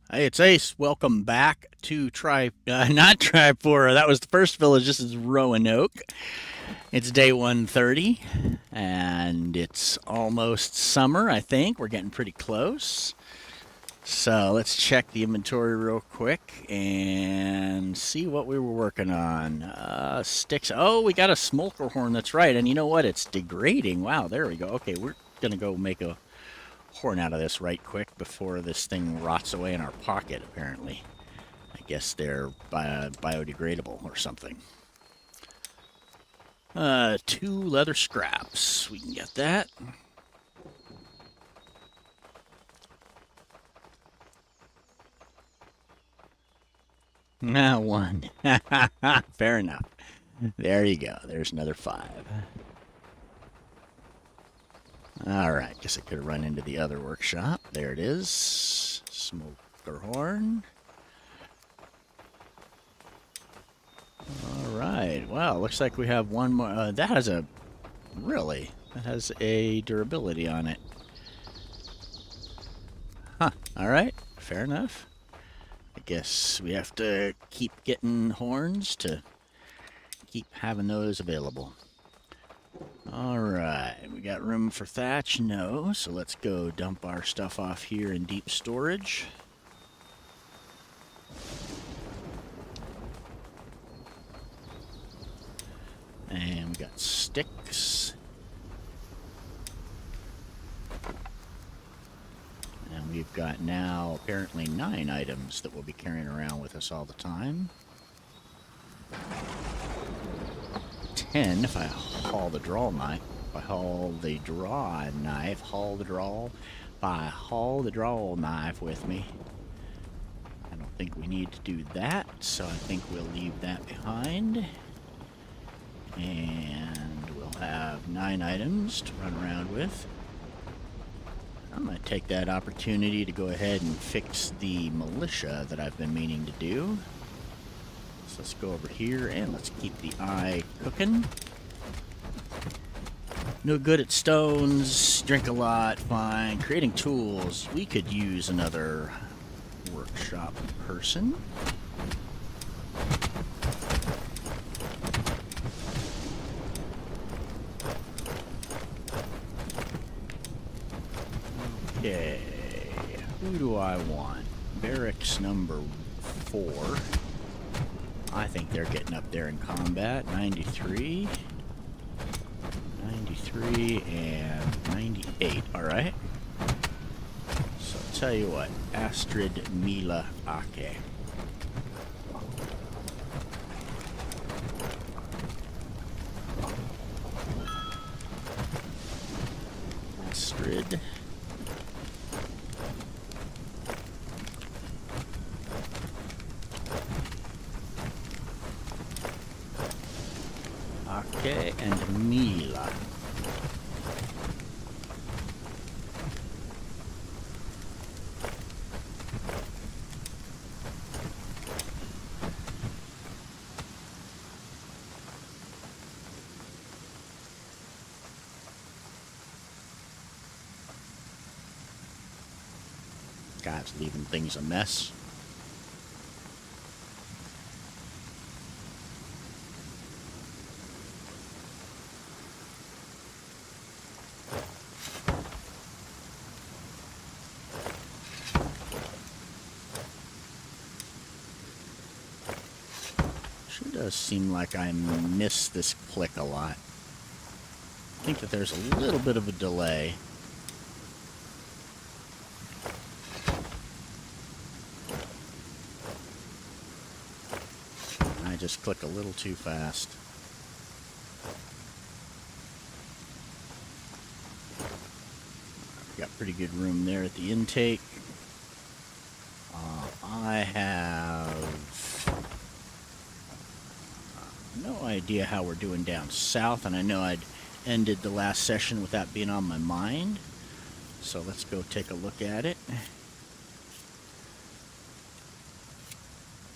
Hey, it's Ace. Welcome back to not Tripora. That was the first village. This is Roanoke. It's day 130, and it's almost summer, I think. We're getting pretty close. So let's check the inventory real quick and see what we were working on. Sticks. Oh, we got a smolker horn. That's right. And you know what? It's degrading. Wow, there we go. Okay, we're going to go make a horn out of this right quick before this thing rots away in our pocket, apparently. I guess they're biodegradable or something. 2 leather scraps. We can get that. Now 1. Fair enough. There you go. There's another 5. Alright, guess I could have run into the other workshop. There it is. Smoker horn. Alright, well, looks like we have one more. That has a durability on it. Huh, alright, fair enough. I guess we have to keep getting horns to keep having those available. Alright, we got room for thatch? No, so let's go dump our stuff off here in deep storage. And we got sticks. And we've got now apparently 9 items that we'll be carrying around with us all the time. 10 if I haul the draw knife. If I haul the draw knife, if I haul the draw knife with me. I don't think we need to do that, so I think we'll leave that behind. And we'll have 9 items to run around with. I'm going to take that opportunity to go ahead and fix the militia that I've been meaning to do. So let's go over here and let's keep the eye cooking. No good at stones, drink a lot, fine. Creating tools, we could use another workshop person. Okay, who do I want? Barracks number 4. I think they're getting up there in combat. 93, 93, and 98. Alright. So I'll tell you what. Astrid Mila Ake. Astrid. Okay, and Mila. Guy's leaving things a mess. Sure does seem like I miss this click a lot. I think that there's a little bit of a delay. I just click a little too fast. Got pretty good room there at the intake. I have no idea how we're doing down south, and I know I'd ended the last session with that being on my mind. So let's go take a look at it.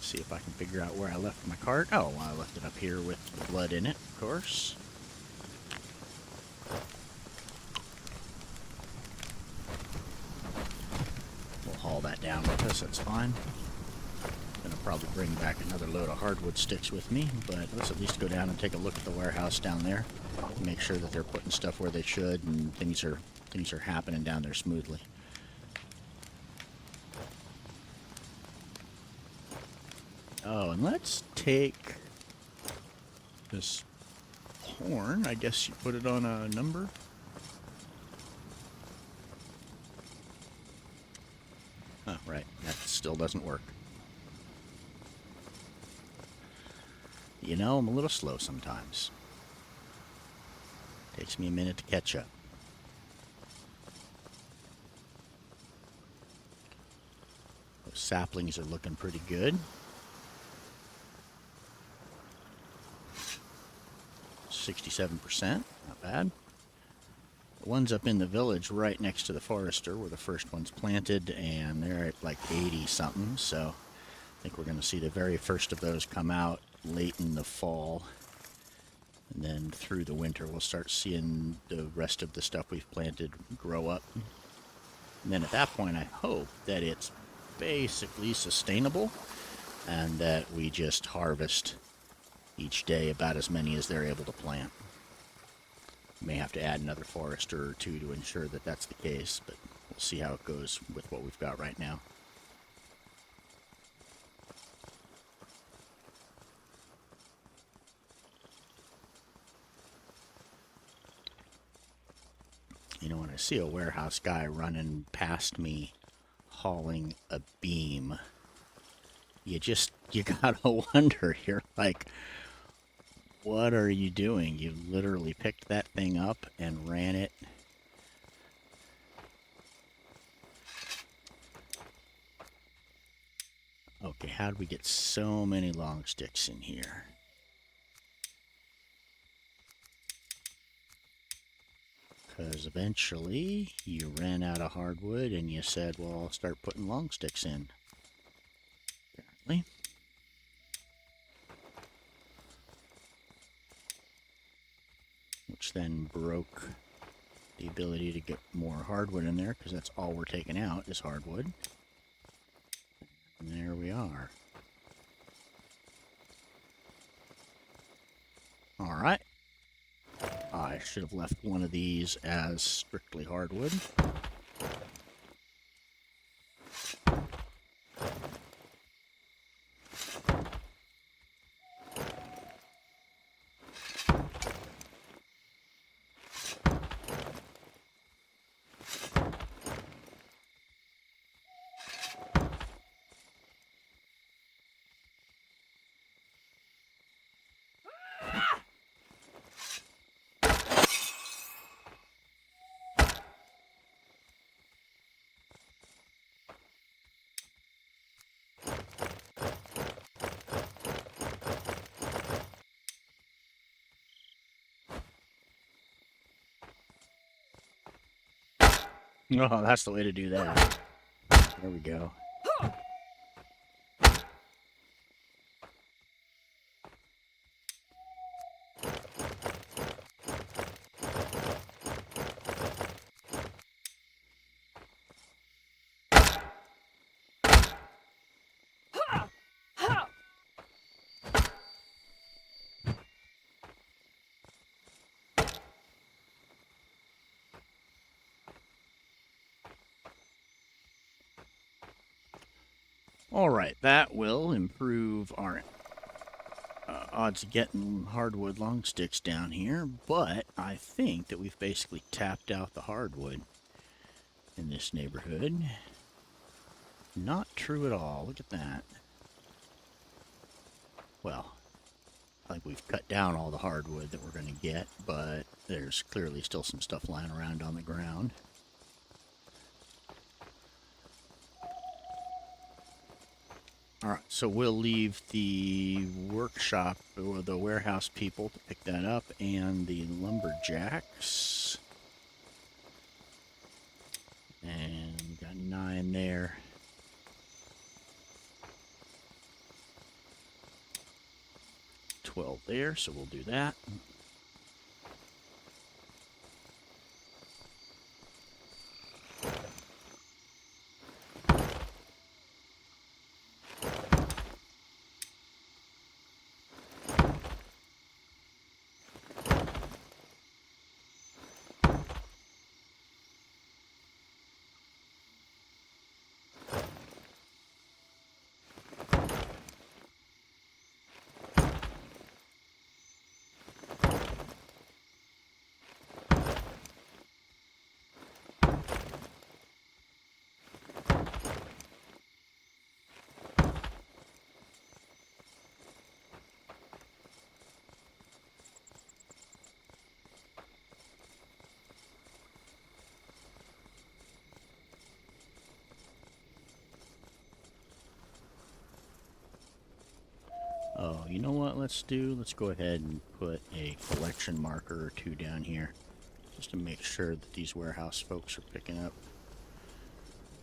See if I can figure out where I left my cart. Oh, I left it up here with the blood in it, of course. We'll haul that down with us, that's fine. Gonna probably bring back another load of hardwood sticks with me, but let's at least go down and take a look at the warehouse down there. Make sure that they're putting stuff where they should and things are happening down there smoothly. Oh, and let's take this horn. I guess you put it on a number. Oh, right. That still doesn't work. You know, I'm a little slow sometimes. Takes me a minute to catch up. Those saplings are looking pretty good. 67%, not bad. The ones up in the village right next to the forester were the first ones planted, and they're at like 80 something, so I think we're going to see the very first of those come out late in the fall. And then through the winter we'll start seeing the rest of the stuff we've planted grow up. And then at that point I hope that it's basically sustainable and that we just harvest each day about as many as they're able to plant. May have to add another forester or two to ensure that that's the case, but we'll see how it goes with what we've got right now. You know, when I see a warehouse guy running past me hauling a beam, you gotta wonder, you're like, what are you doing? You literally picked that thing up and ran it. Okay, how did we get so many long sticks in here? Because eventually you ran out of hardwood and you said, well, I'll start putting long sticks in. Apparently. Which then broke the ability to get more hardwood in there, because that's all we're taking out is hardwood. And there we are. Alright. I should have left one of these as strictly hardwood. Oh, that's the way to do that. There we go. Alright, that will improve our odds of getting hardwood long sticks down here, but I think that we've basically tapped out the hardwood in this neighborhood. Not true at all. Look at that. Well, I think we've cut down all the hardwood that we're going to get, but there's clearly still some stuff lying around on the ground. Alright, so we'll leave the workshop or the warehouse people to pick that up, and the lumberjacks. And we got 9 there. $12 there, so we'll do that. you know what let's do? Let's go ahead and put a collection marker or two down here, just to make sure that these warehouse folks are picking up.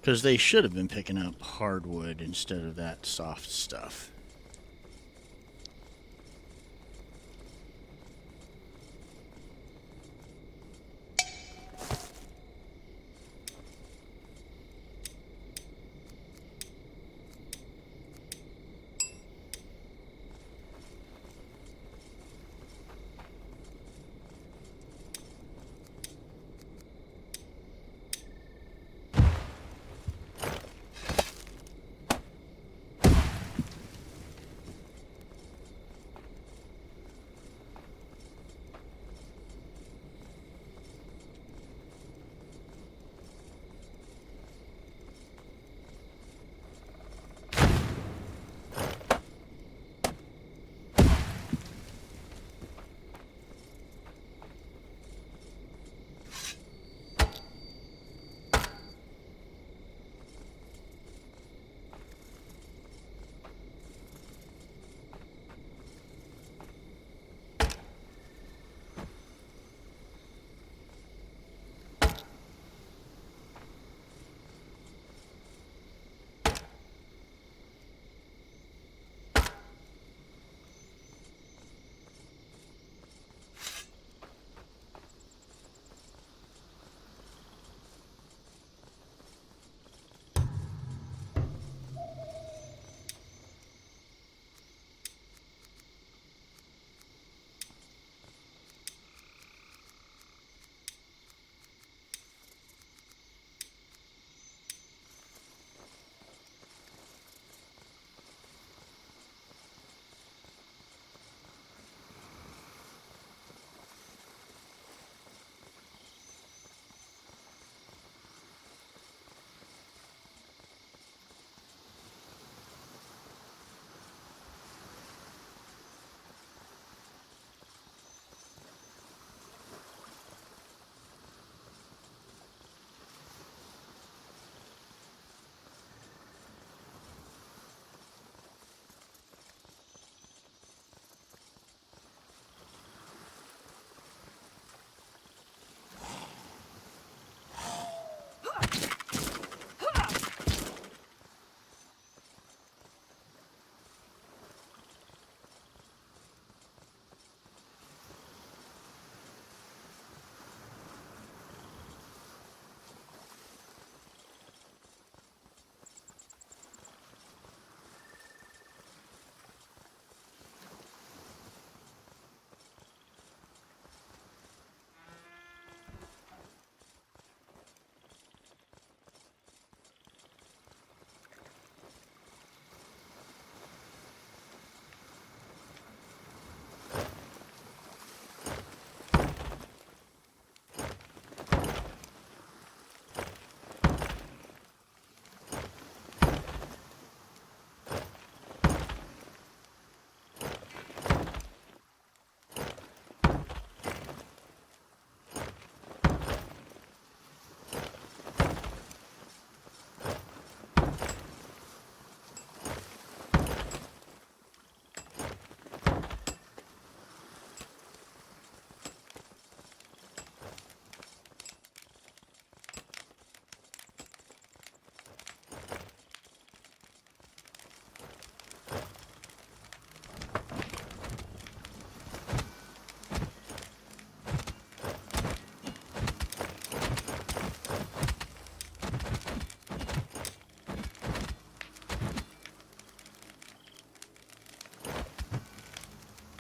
Because they should have been picking up hardwood instead of that soft stuff.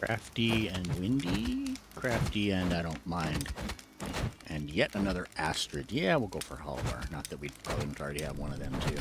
Crafty and windy. Crafty and I don't mind. And yet another Astrid. Yeah, we'll go for Halvar. Not that we probably already have one of them too.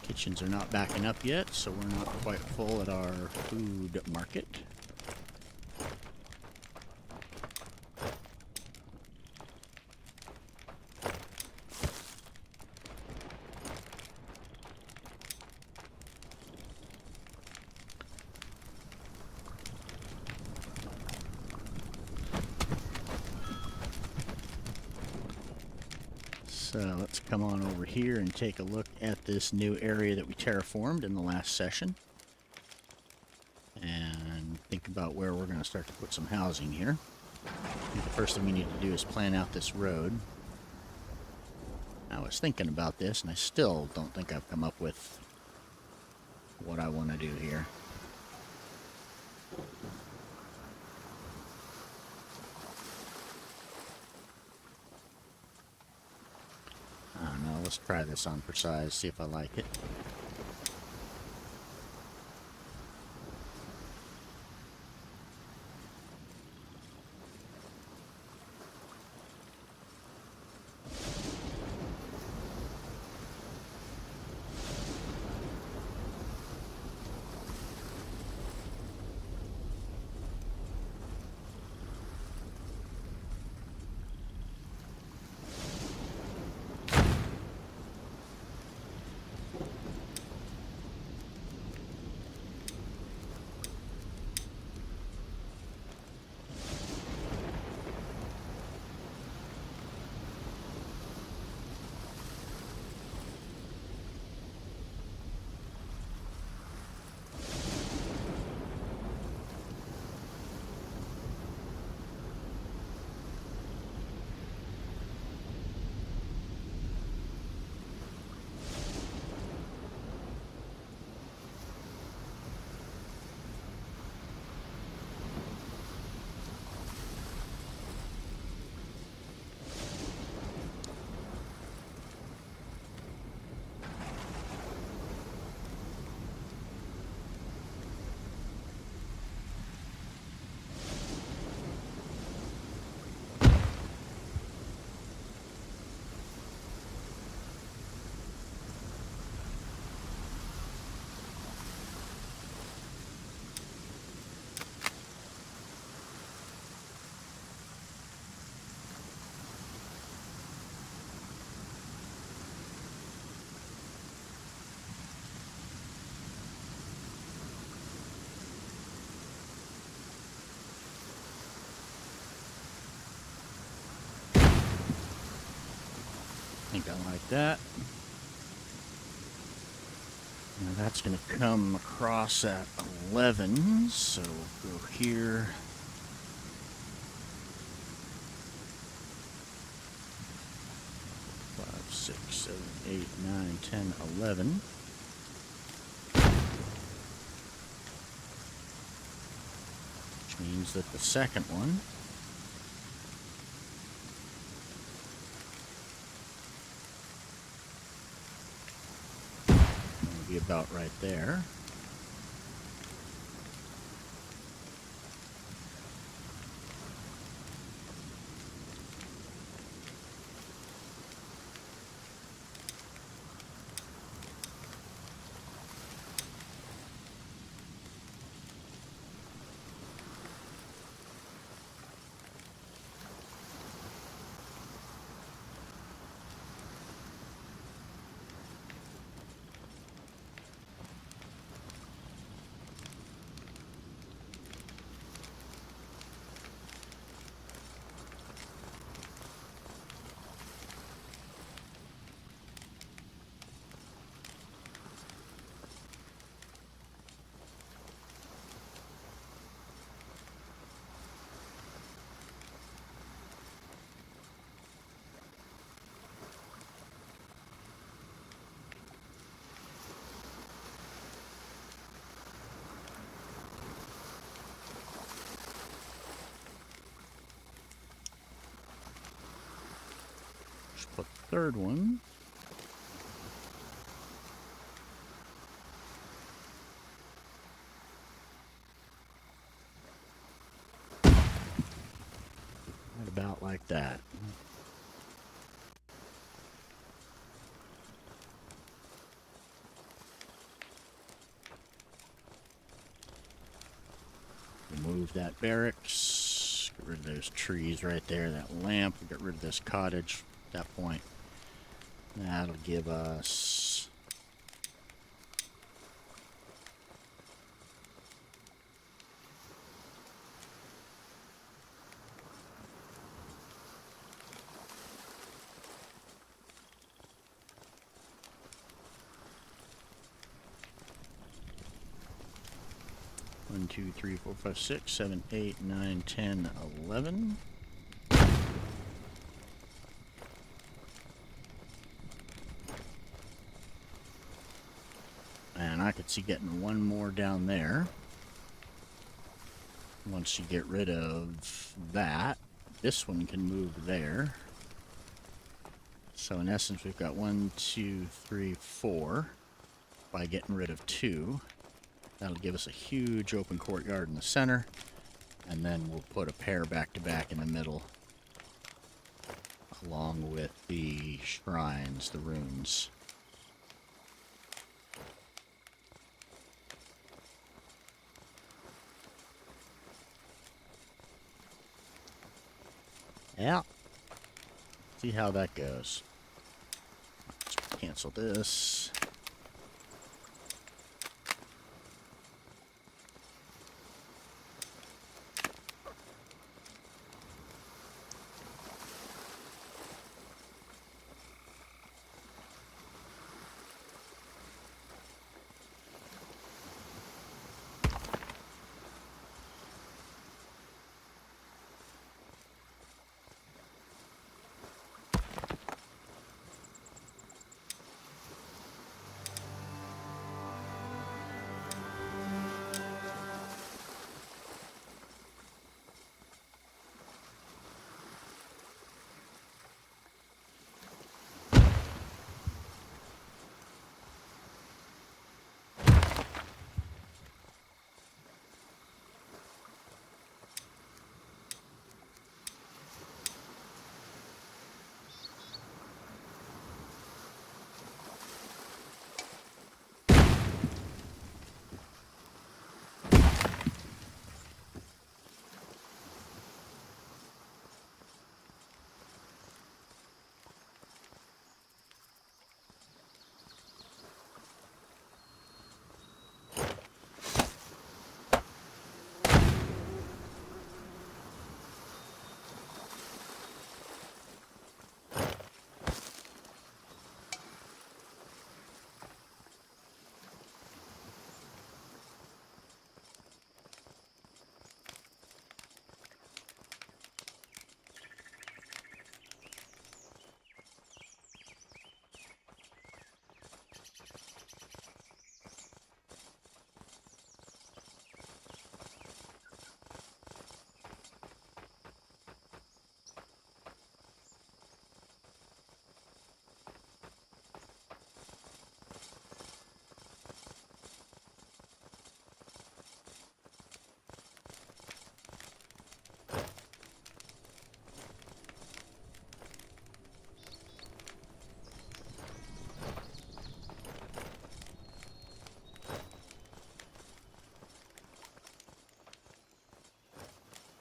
Kitchens are not backing up yet, so we're not quite full at our food market. So let's come on over here and take a look at this new area that we terraformed in the last session. And think about where we're going to start to put some housing here. I think the first thing we need to do is plan out this road. I was thinking about this, and I still don't think I've come up with what I want to do here. I don't know, let's try this on for size, see if I like it. I think I like that. Now that's going to come across at 11, so we'll go here. Five, 6, 7, 8, 9, 10, 11. Which means that the second one will be about right there. Put the third one. Right about like that. Remove that barracks. Get rid of those trees right there, that lamp. Get rid of this cottage. That point, that'll give us 1, 2, 3, 4, 5, 6, 7, 8, 9, 10, 11. And I could see getting one more down there. Once you get rid of that, this one can move there. So in essence, we've got 1, 2, 3, 4 by getting rid of 2. That'll give us a huge open courtyard in the center, and then we'll put a pair back to back in the middle, along with the shrines, the runes. Yeah. See how that goes. Let's cancel this.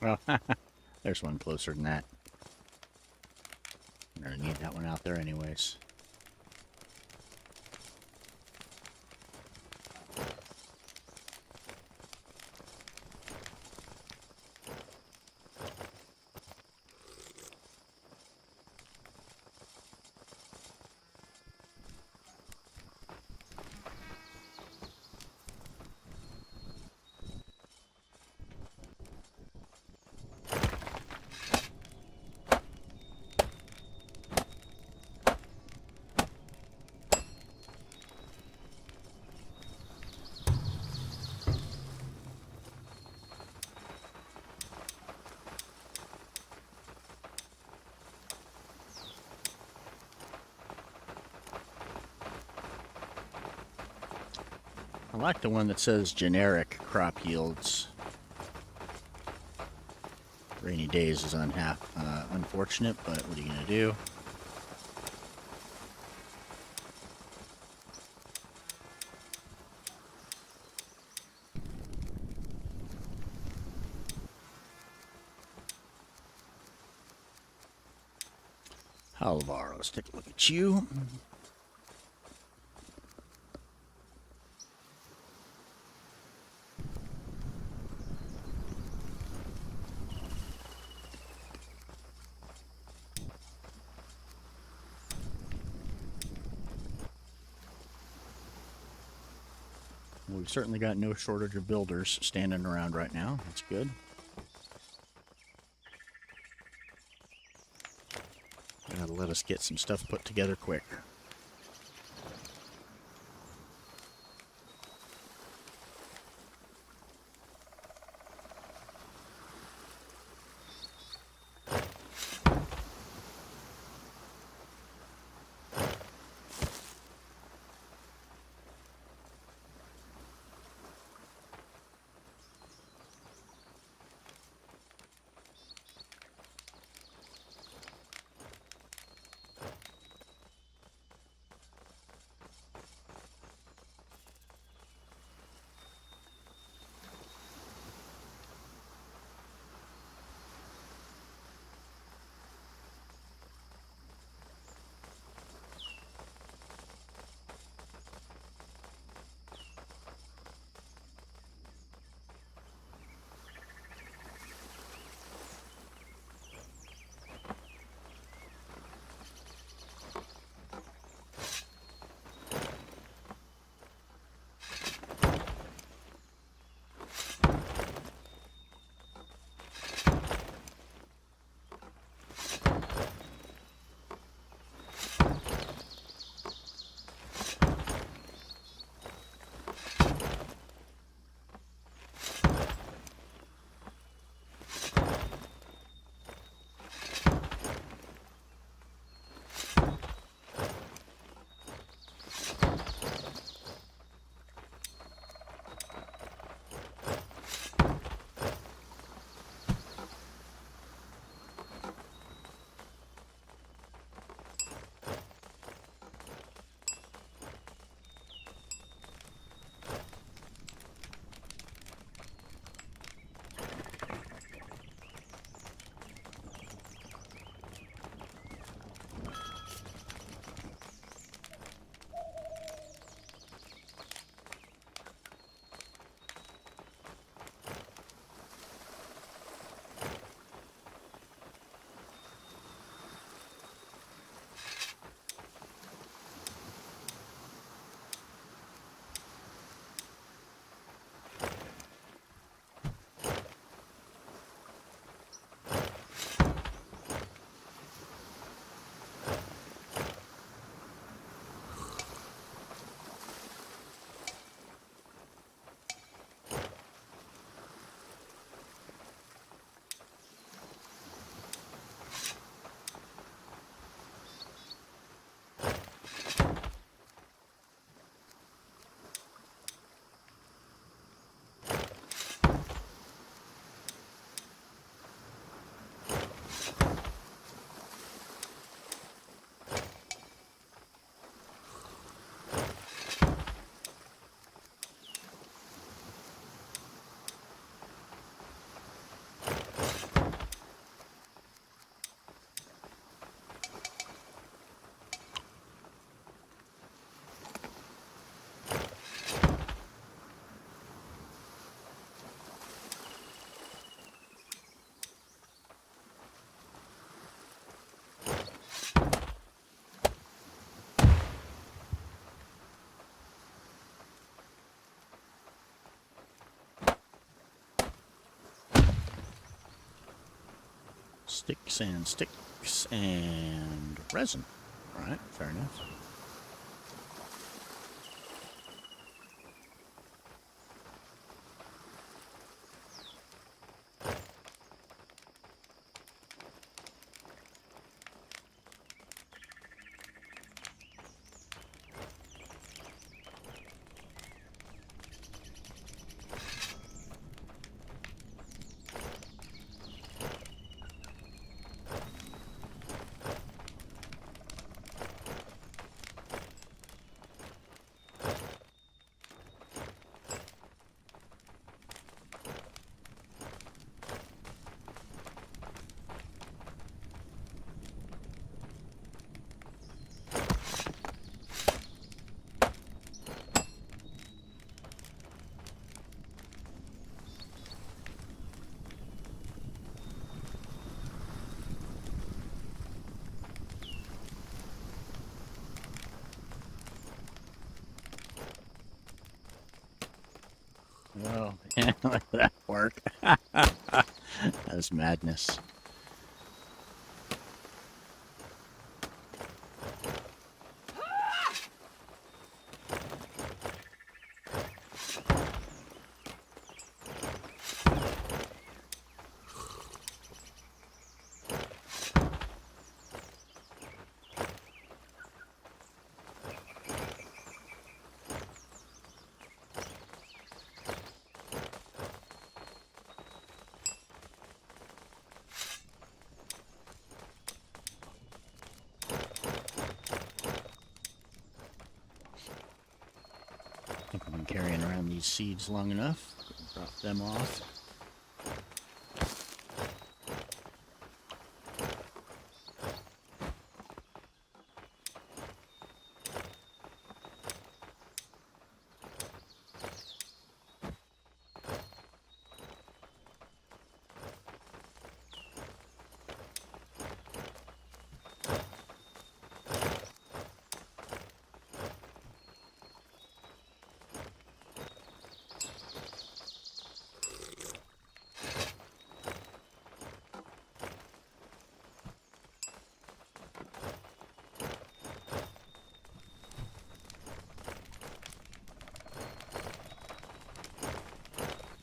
Well, there's one closer than that. I'm gonna need that one out there anyways. I like the one that says generic crop yields. Rainy days is unfortunate, but what are you gonna do? Alvaro, let's take a look at you. We've certainly got no shortage of builders standing around right now. That's good. That'll let us get some stuff put together quick. Sticks and resin. All right, fair enough. Oh, yeah, let that work. That's madness. I think I've been carrying around these seeds long enough. Drop them off.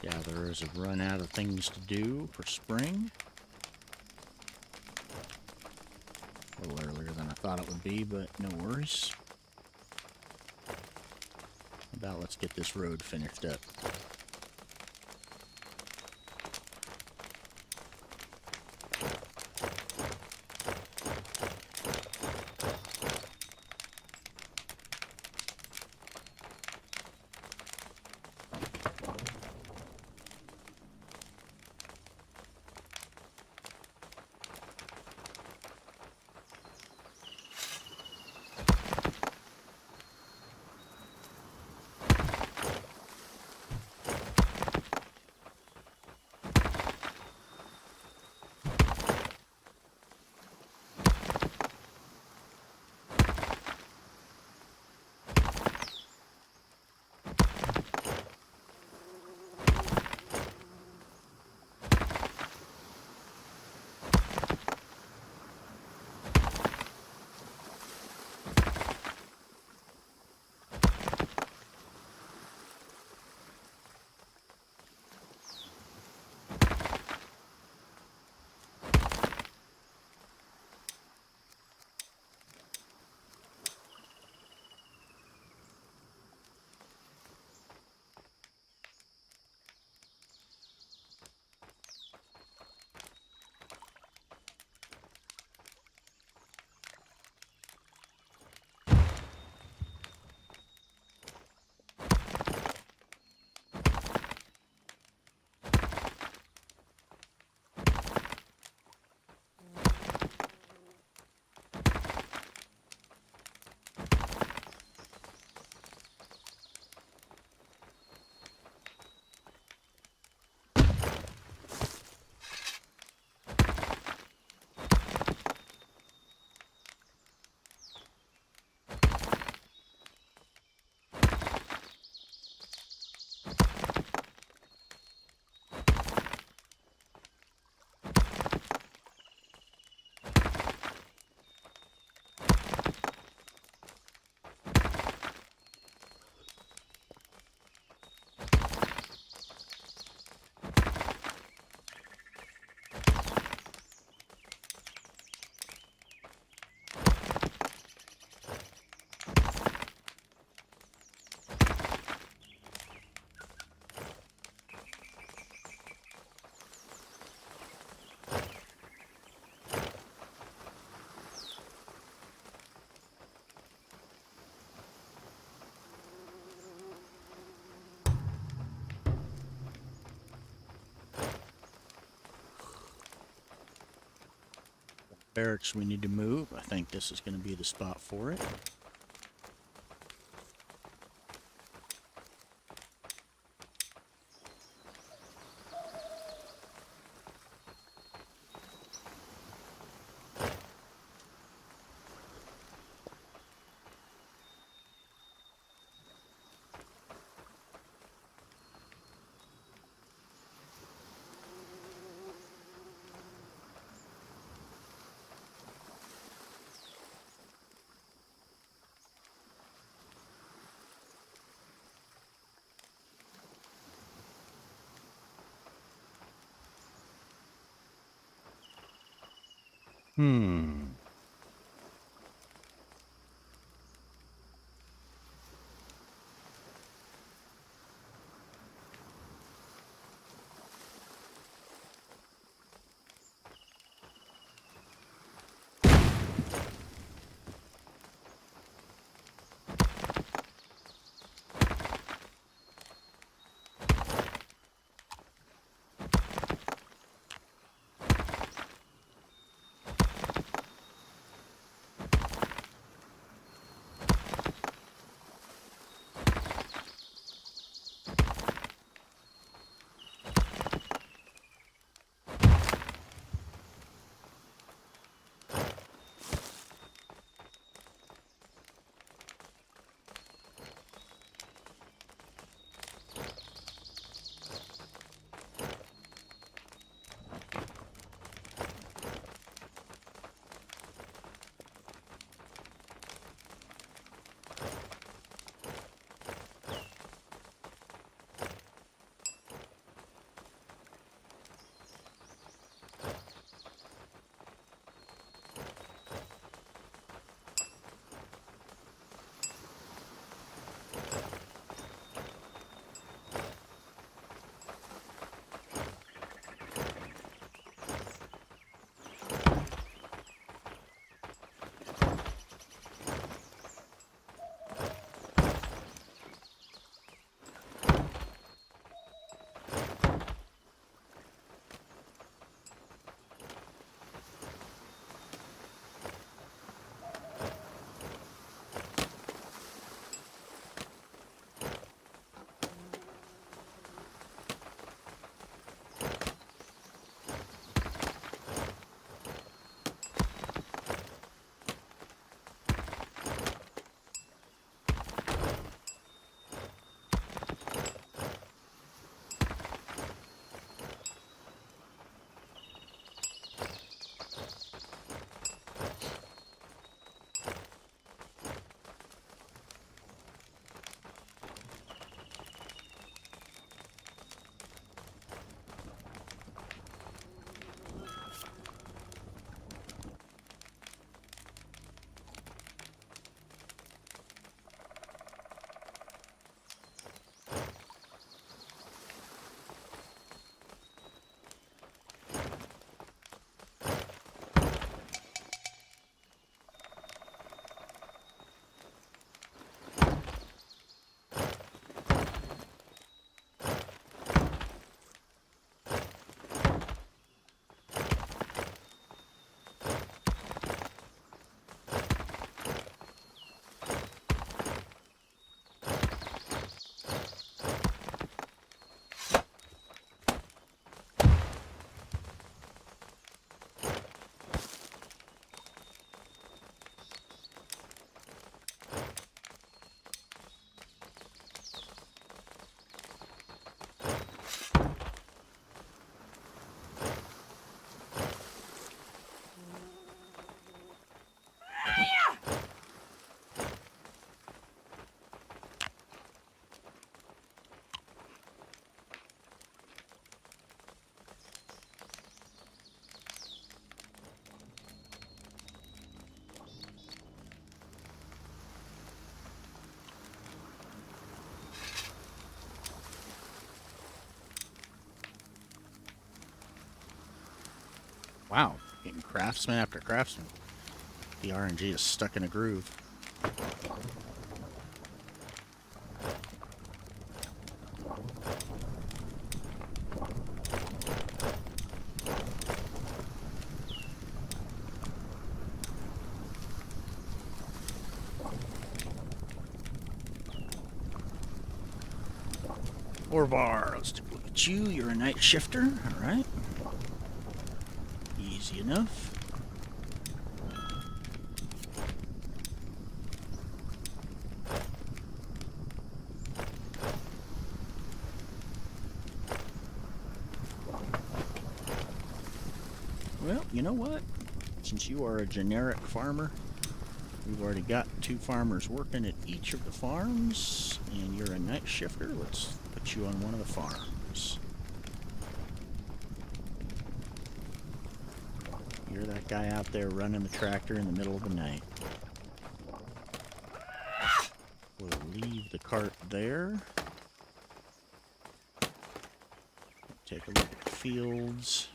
Gatherers have run out of things to do for spring. A little earlier than I thought it would be, but no worries. Let's get this road finished up. Barracks we need to move. I think this is going to be the spot for it. Hmm. Wow, getting craftsman after craftsman. The RNG is stuck in a groove. Orvar, let's take a look at you. You're a night shifter, all right. Easy enough. Well, you know what? Since you are a generic farmer, we've already got 2 farmers working at each of the farms, and you're a night shifter. Let's put you on one of the farms. You're that guy out there running the tractor in the middle of the night. We'll leave the cart there. Take a look at the fields.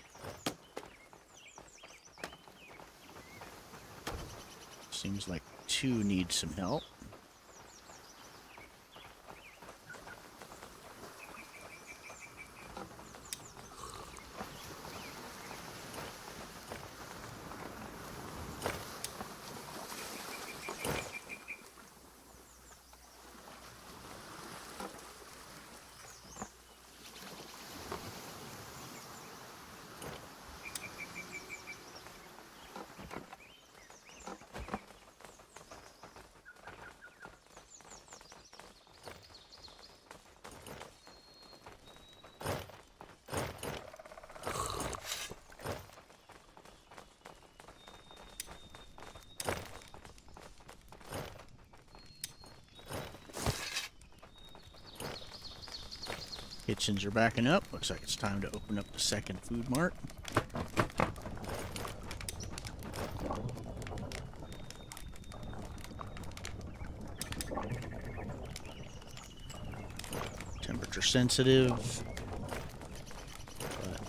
Seems like 2 need some help. Kitchens are backing up. Looks like it's time to open up the second food mart. Temperature sensitive.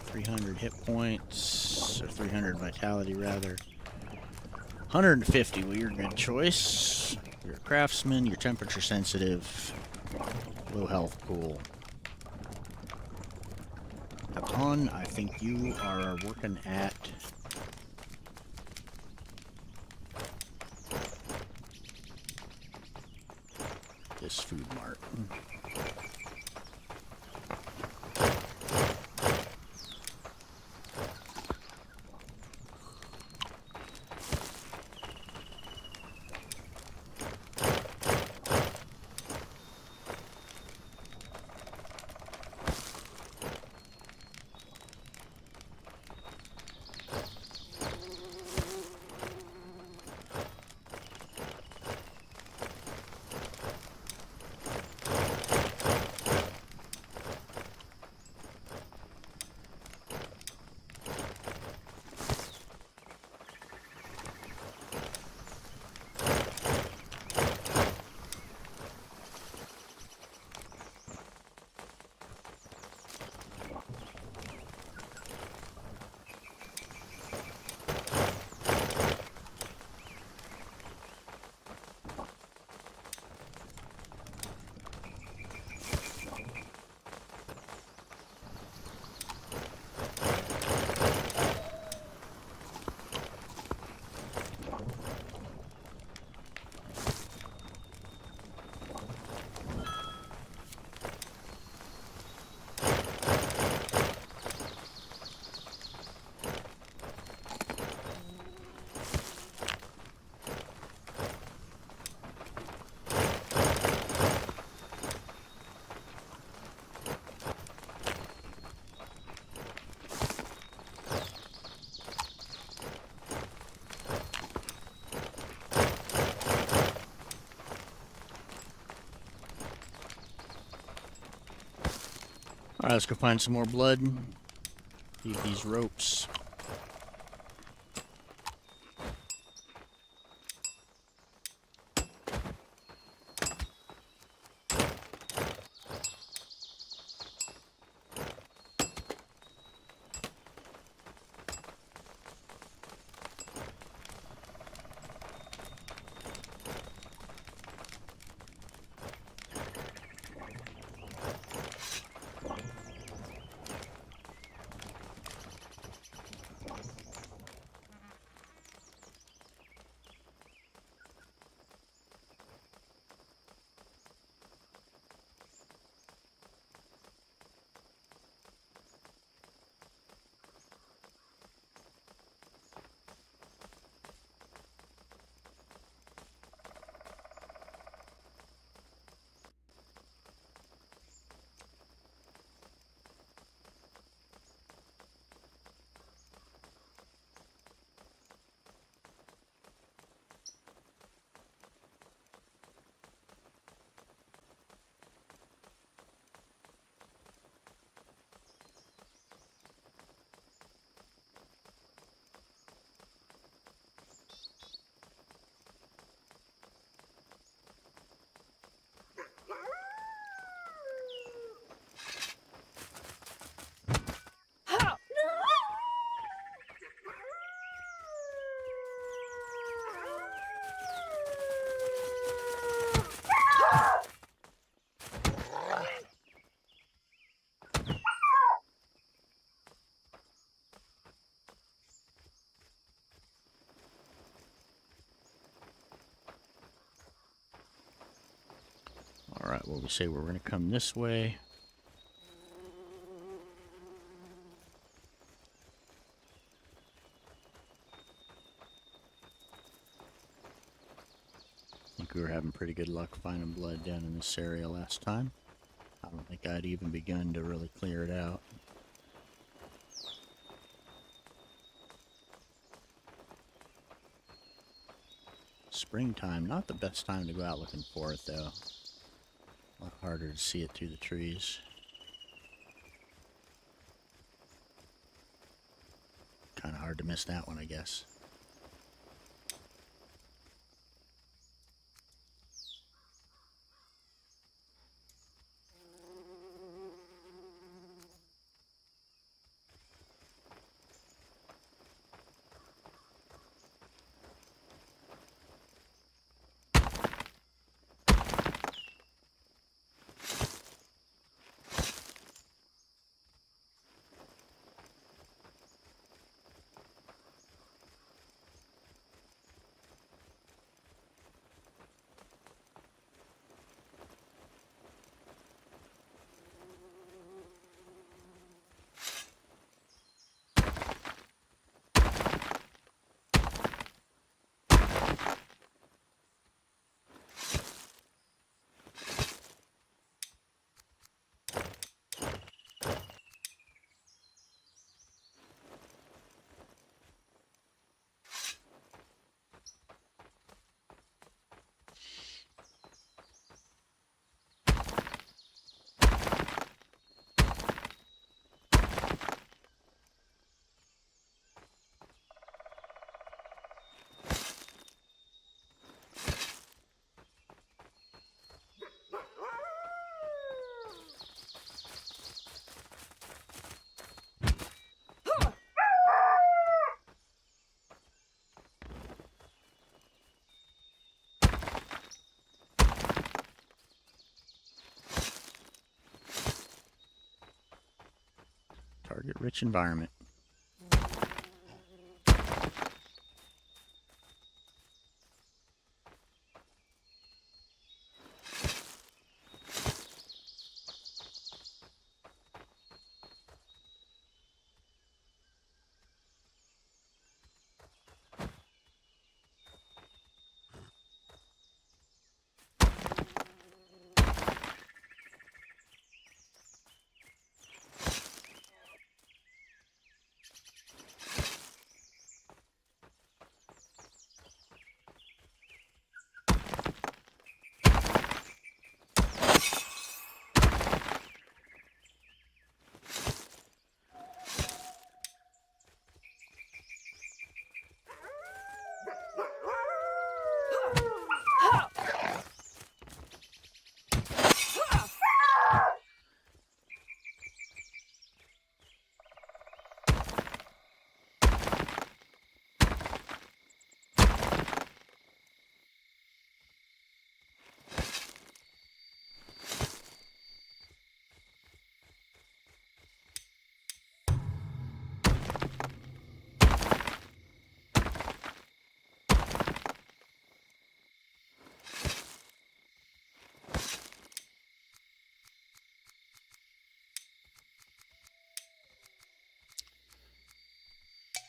300 hit points, or 300 vitality rather. 150, well, you're a good choice. You're a craftsman, you're temperature sensitive, low health pool. Jotun, I think you are working at this food mart. Alright, let's go find some more blood. Need these ropes. Well, we say we're going to come this way. I think we were having pretty good luck finding blood down in this area last time. I don't think I'd even begun to really clear it out. Springtime, not the best time to go out looking for it though. A lot harder to see it through the trees. Kind of hard to miss that one, I guess. Target-rich environment.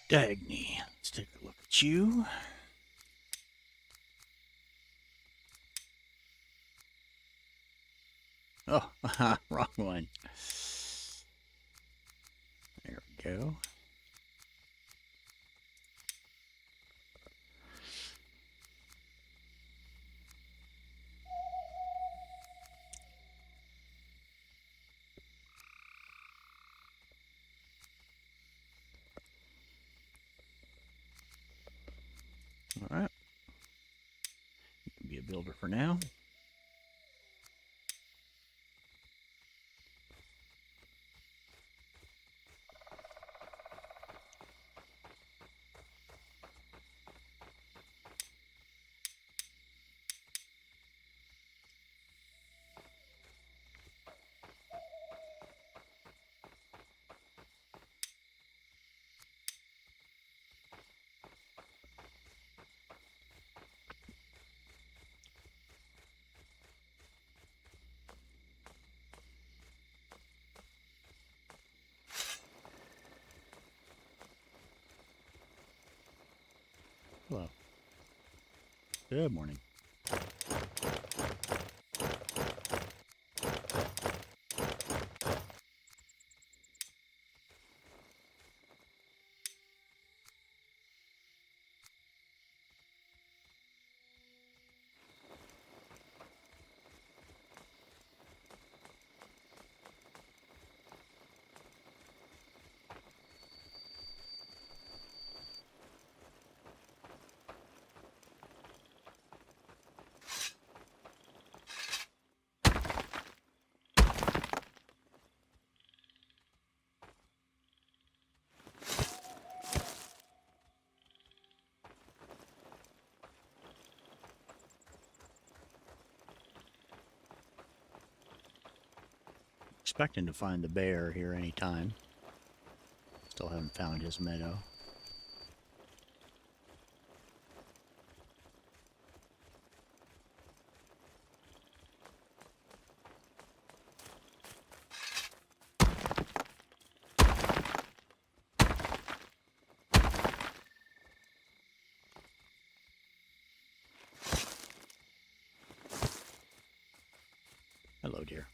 Dagny, let's take a look at you. Oh, wrong one. There we go. All right. You can be a builder for now. Hello. Good morning. Expecting to find the bear here any time. Still haven't found his meadow. Hello, dear.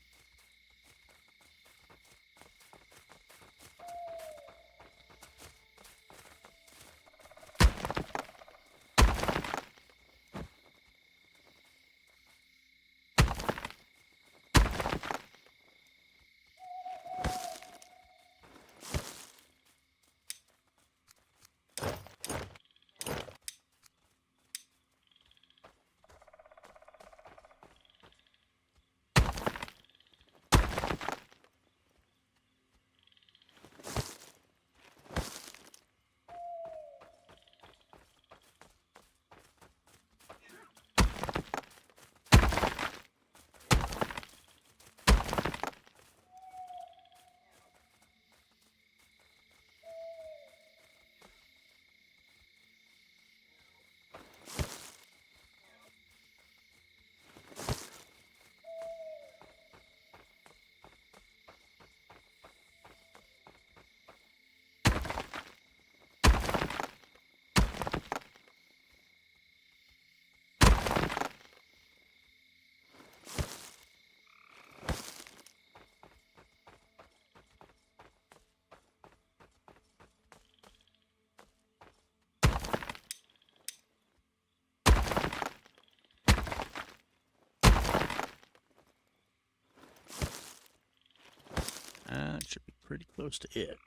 It should be pretty close to it.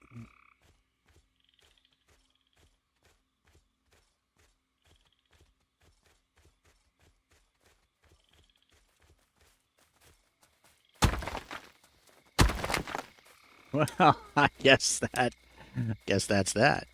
Well, I guess that's that.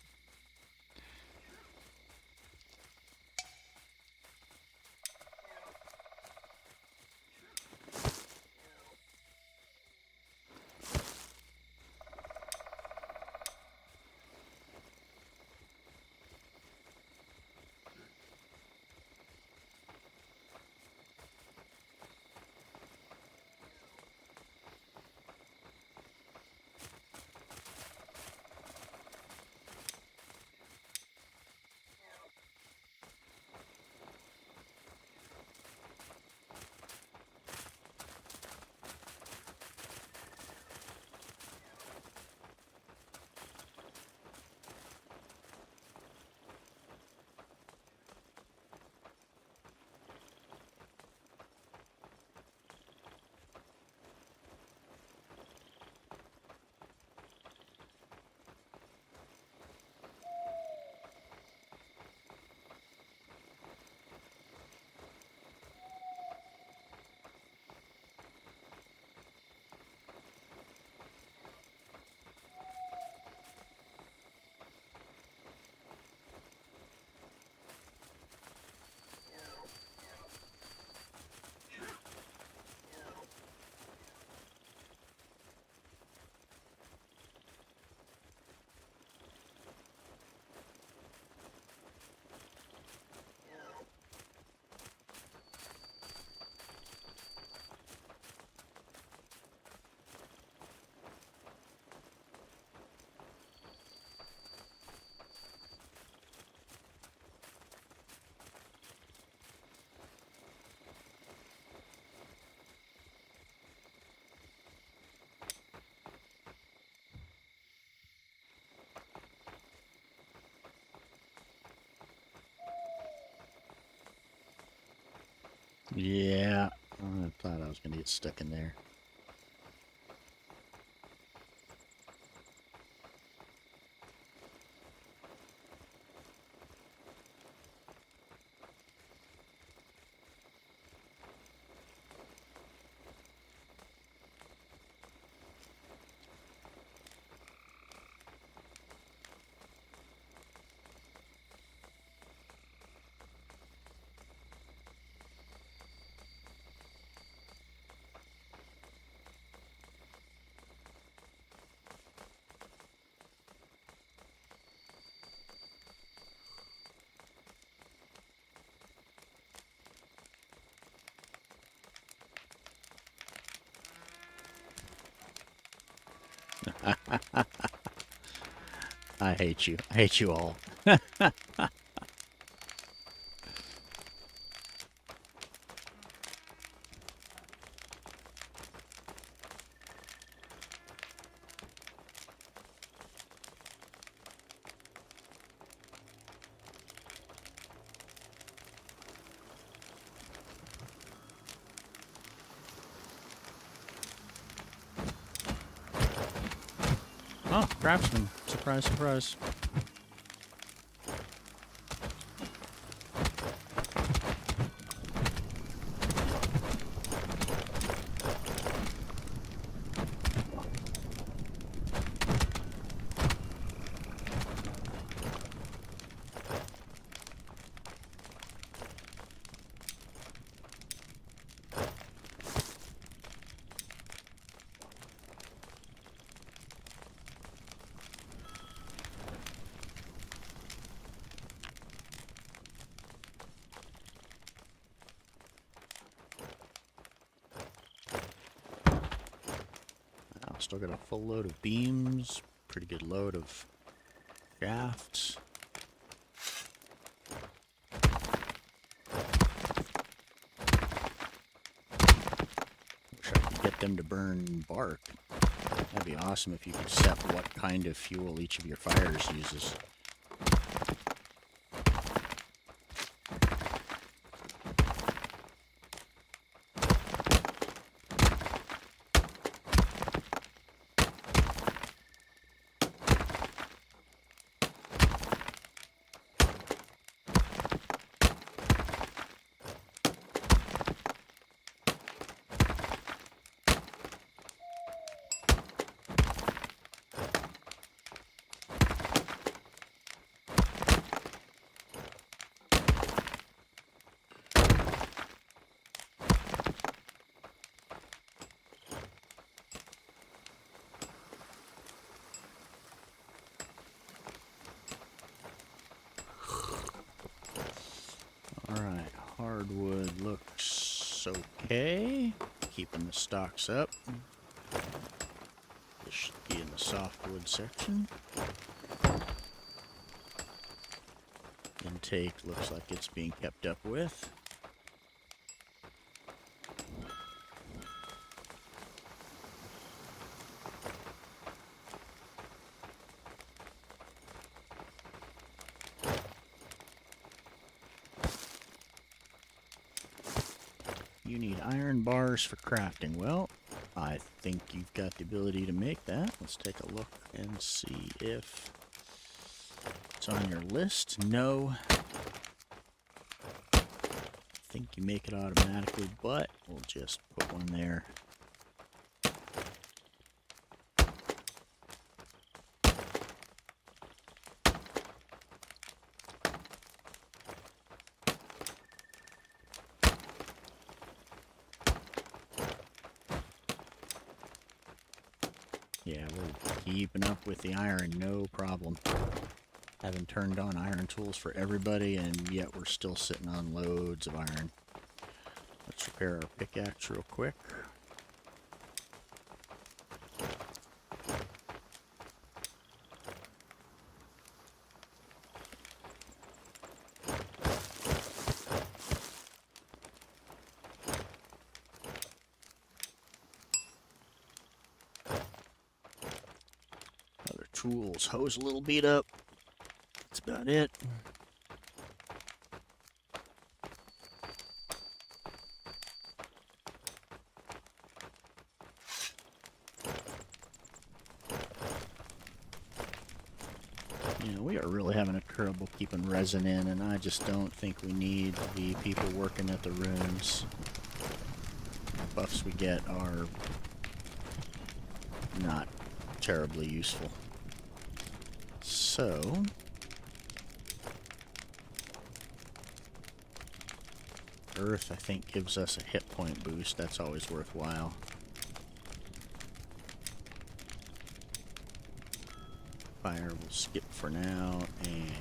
Yeah, I thought I was going to get stuck in there. I hate you. I hate you all. Oh, craftsman. Surprise, surprise. Still got a full load of beams, pretty good load of shafts. Wish I could get them to burn bark. That'd be awesome if you could set what kind of fuel each of your fires uses. Alright, hardwood looks okay. Keeping the stocks up. This should be in the softwood section. Intake looks like it's being kept up with. You need iron bars for crafting. Well, I think you've got the ability to make that. Let's take a look and see if it's on your list. No. I think you make it automatically, but we'll just put one there. Yeah, we're keeping up with the iron, no problem. Haven't turned on iron tools for everybody, and yet we're still sitting on loads of iron. Let's repair our pickaxe real quick. Other tools, hose a little beat up. That's about it. You know, we are really having a trouble keeping resin in, and I just don't think we need the people working at the ruins. The buffs we get are not terribly useful. So, Earth, I think, gives us a hit point boost. That's always worthwhile. Fire we'll skip for now, and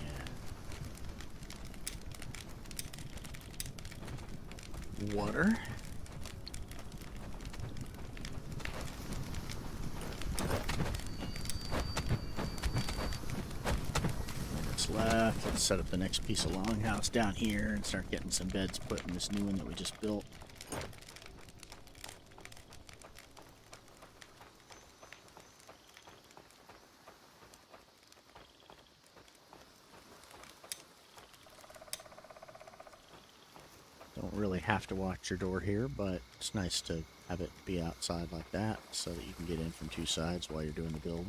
water. Minutes left. Let's set up the next piece of longhouse down here and start getting some beds put in this new one that we just built. Don't really have to watch your door here, but it's nice to have it be outside like that so that you can get in from two sides while you're doing the build.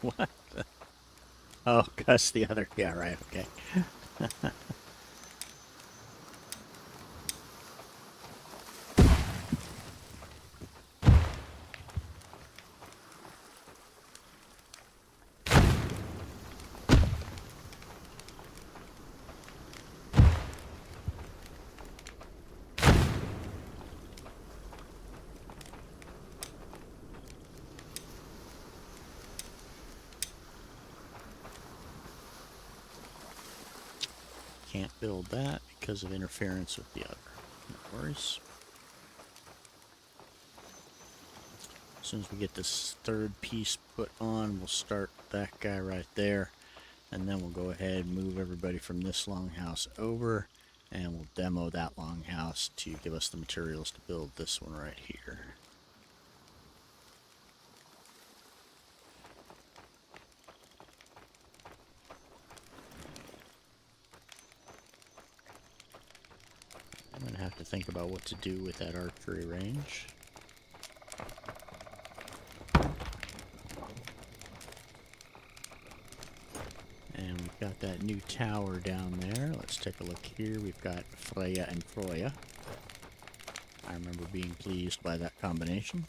What? Oh, Gus the other. Yeah, right, okay. Can't build that because of interference with the other. No worries. As soon as we get this third piece put on, we'll start that guy right there. And then we'll go ahead and move everybody from this longhouse over. And we'll demo that longhouse to give us the materials to build this one right here. I'm going to have to think about what to do with that archery range. And we've got that new tower down there. Let's take a look here. We've got Freya and Froya. I remember being pleased by that combination.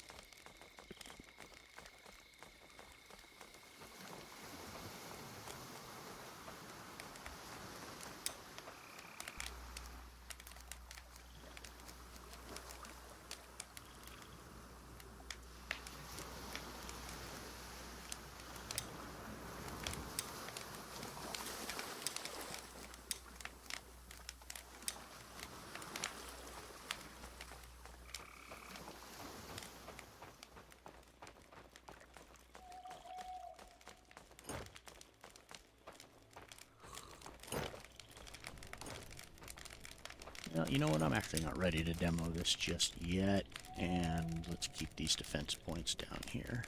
Well, you know what? I'm actually not ready to demo this just yet. And let's keep these defense points down here.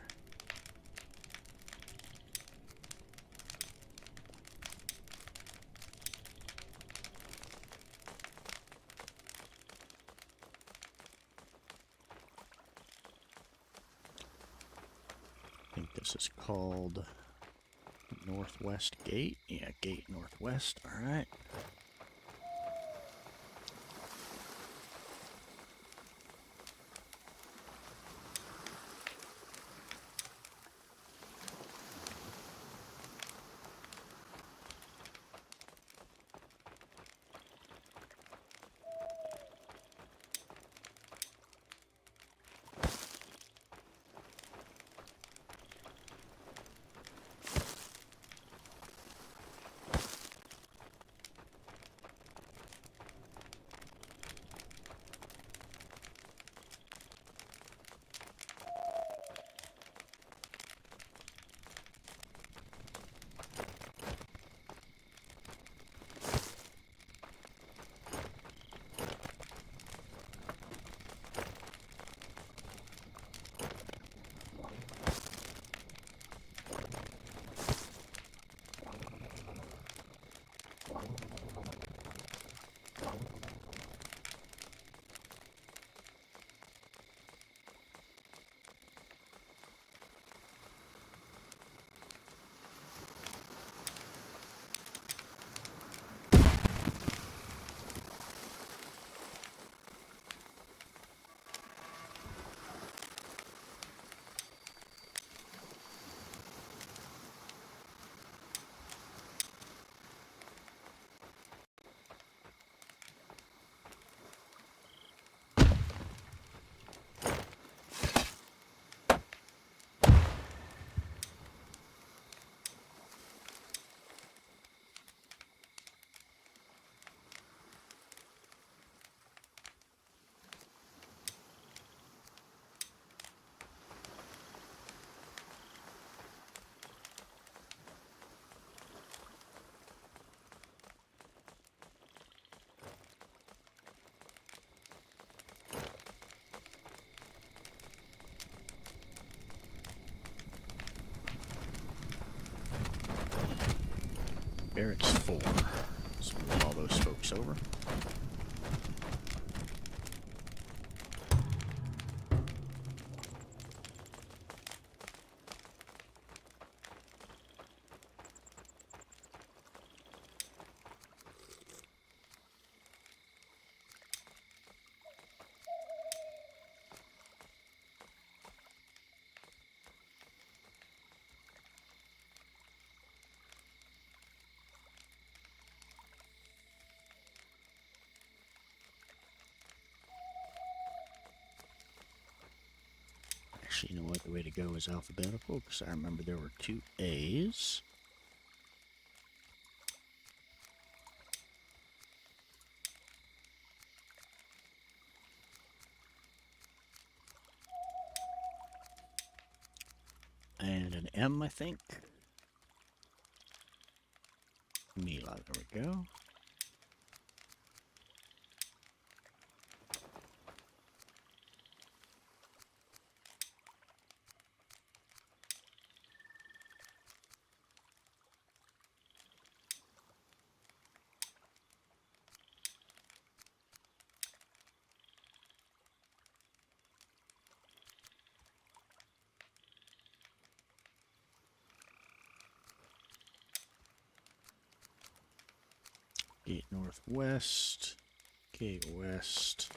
I think this is called Northwest Gate. Yeah, Gate Northwest. All right. Barracks 4. Let's move all those folks over. Actually, you know what? The way to go is alphabetical, because I remember there were 2 A's. And an M, I think. Mila, there we go. Gate northwest, gate west.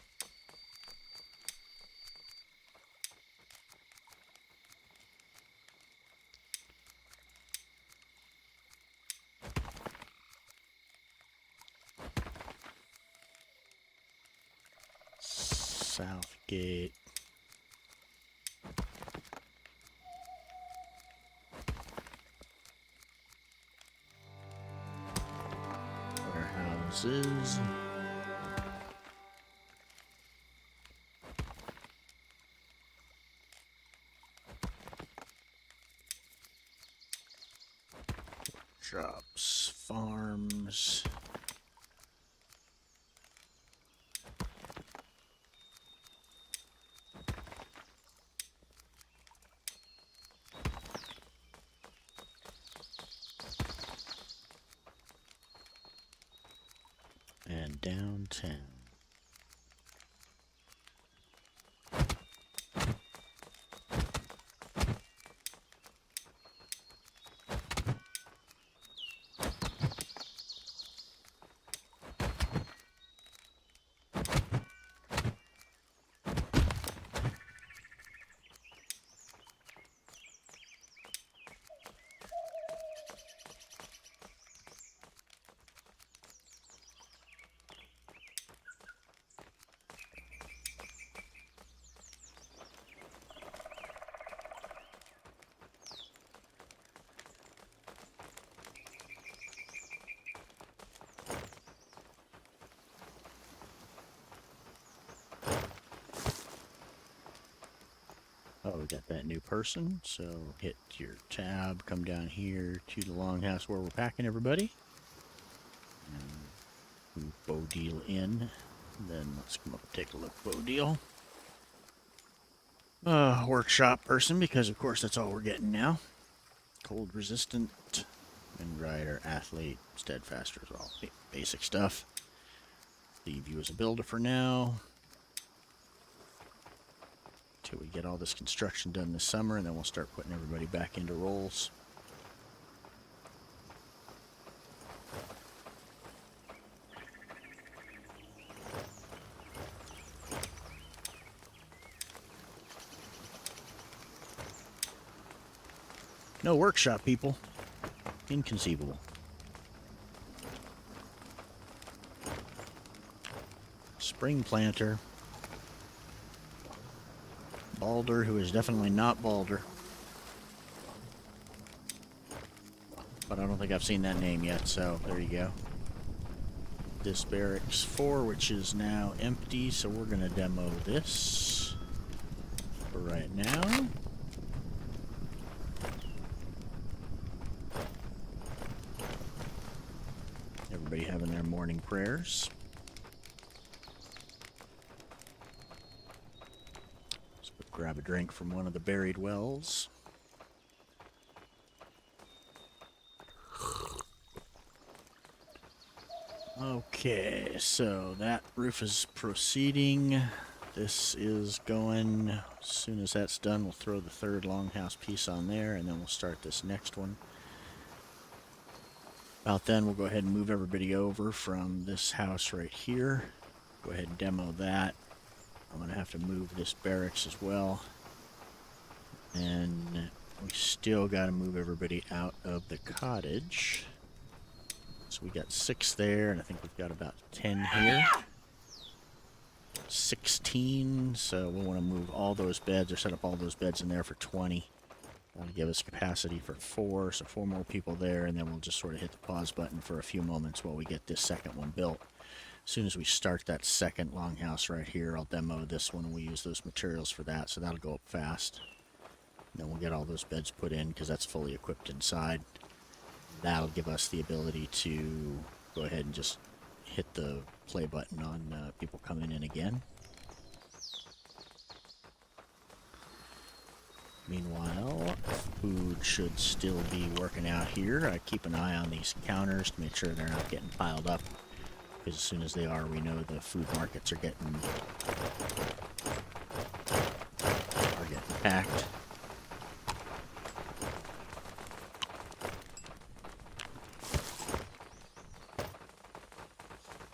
South gate. Warehouses. Shops, farms. And downtown. Oh, we got that new person, so hit your tab, come down here to the longhouse where we're packing everybody. And move Bodil in. Then let's come up and take a look. Bodil. Workshop person, because of course that's all we're getting now. Cold resistant, and rider, athlete, steadfaster as well. Basic stuff. Leave you as a builder for now. Till we get all this construction done this summer, and then we'll start putting everybody back into roles. No workshop, people. Inconceivable. Spring planter. Balder, who is definitely not Balder. But I don't think I've seen that name yet, so there you go. This barracks 4, which is now empty, so we're going to demo this for right now. Everybody having their morning prayers. Grab a drink from one of the buried wells. Okay, so that roof is proceeding. This is going. As soon as that's done, we'll throw the third longhouse piece on there, and then we'll start this next one. About then, we'll go ahead and move everybody over from this house right here. Go ahead and demo that. I'm going to have to move this barracks as well. And we still got to move everybody out of the cottage. So we got 6 there, and I think we've got about 10 here. 16, so we'll want to move all those beds, or set up all those beds in there for 20. That'll give us capacity for 4, so 4 more people there, and then we'll just sort of hit the pause button for a few moments while we get this second one built. As soon as we start that second longhouse right here, I'll demo this one, and we use those materials for that, so that'll go up fast. And then we'll get all those beds put in, because that's fully equipped inside. That'll give us the ability to go ahead and just hit the play button on people coming in again. Meanwhile, food should still be working out here. I keep an eye on these counters to make sure they're not getting piled up, because as soon as they are, we know the food markets are getting packed.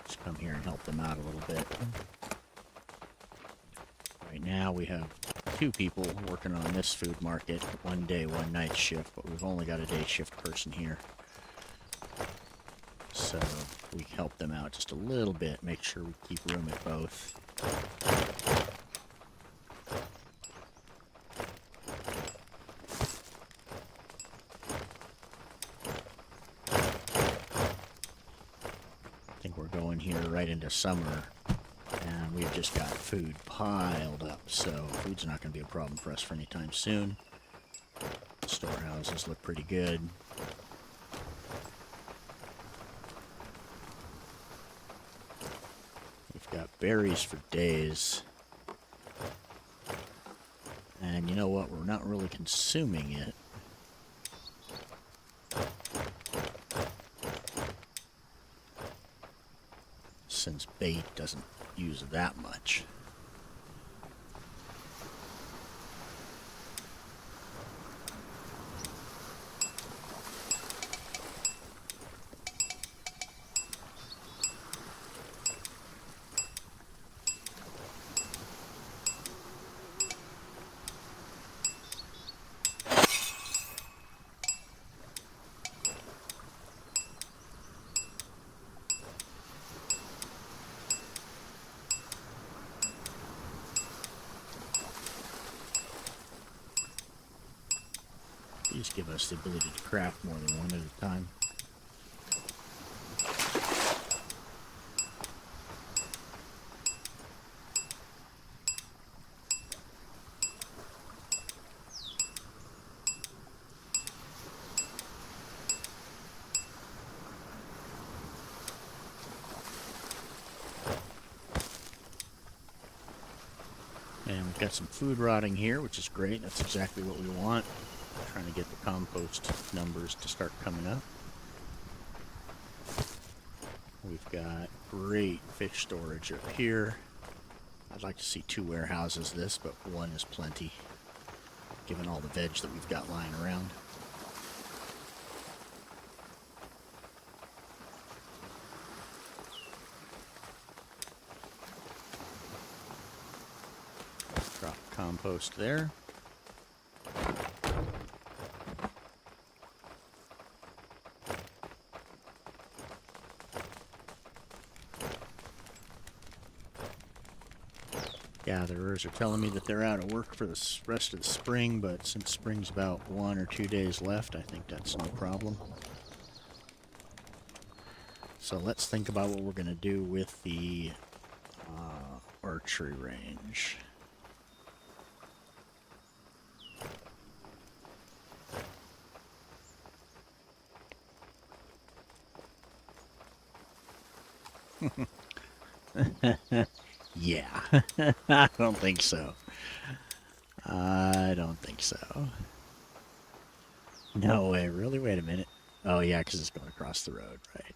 Just come here and help them out a little bit. Right now we have 2 people working on this food market, 1 day, 1 night shift, but we've only got a day shift person here. So we help them out just a little bit, make sure we keep room at both. I think we're going here right into summer. And we've just got food piled up, so food's not going to be a problem for us for any time soon. Storehouses look pretty good. We've got berries for days. And you know what? We're not really consuming it. Since bait doesn't use that much. These give us the ability to craft more than one at a time. And we've got some food rotting here, which is great. That's exactly what we want. Trying to get the compost numbers to start coming up. We've got great fish storage up here. I'd like to see 2 warehouses this, but 1 is plenty, given all the veg that we've got lying around. Drop compost there. Gatherers are telling me that they're out of work for the rest of the spring, but since spring's about 1 or 2 days left, I think that's no problem. So let's think about what we're going to do with the archery range. Yeah, I don't think so. I don't think so. No way, really? Wait a minute. Oh yeah, because it's going across the road, right?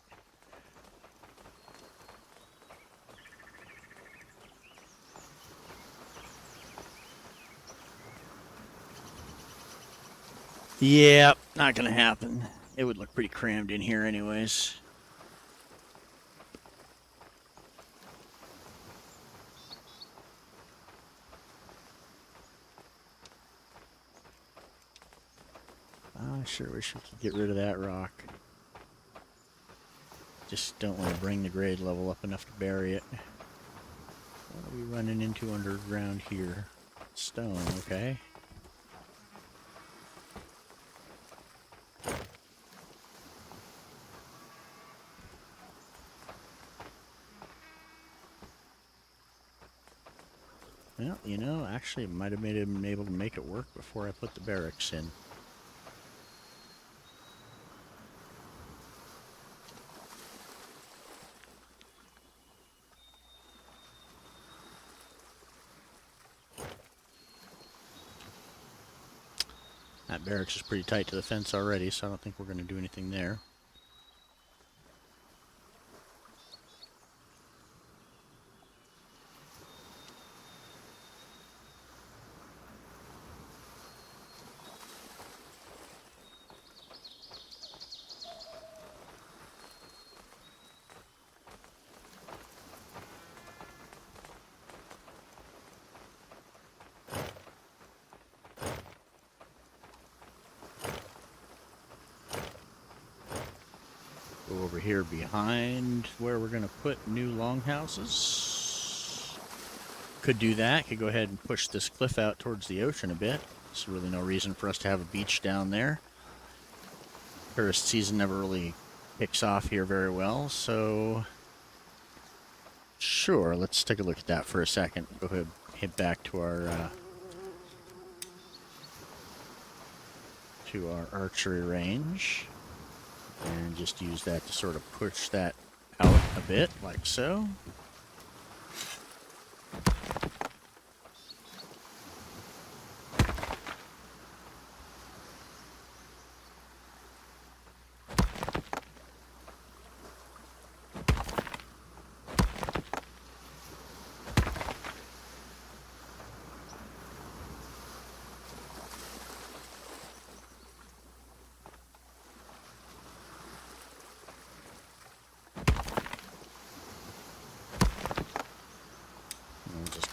Yeah, not gonna happen. It would look pretty crammed in here anyways. I sure wish we could get rid of that rock. Just don't want to bring the grade level up enough to bury it. What are we running into underground here? Stone, okay. Well, you know, actually, it might have been able to make it work before I put the barracks in. That barracks is pretty tight to the fence already, so I don't think we're going to do anything there. Go over here behind where we're going to put new longhouses. Could do that. Could go ahead and push this cliff out towards the ocean a bit. There's really no reason for us to have a beach down there. Tourist season never really kicks off here very well, so sure, let's take a look at that for a second. Go ahead, head back to our archery range. And just use that to sort of push that out a bit, like so.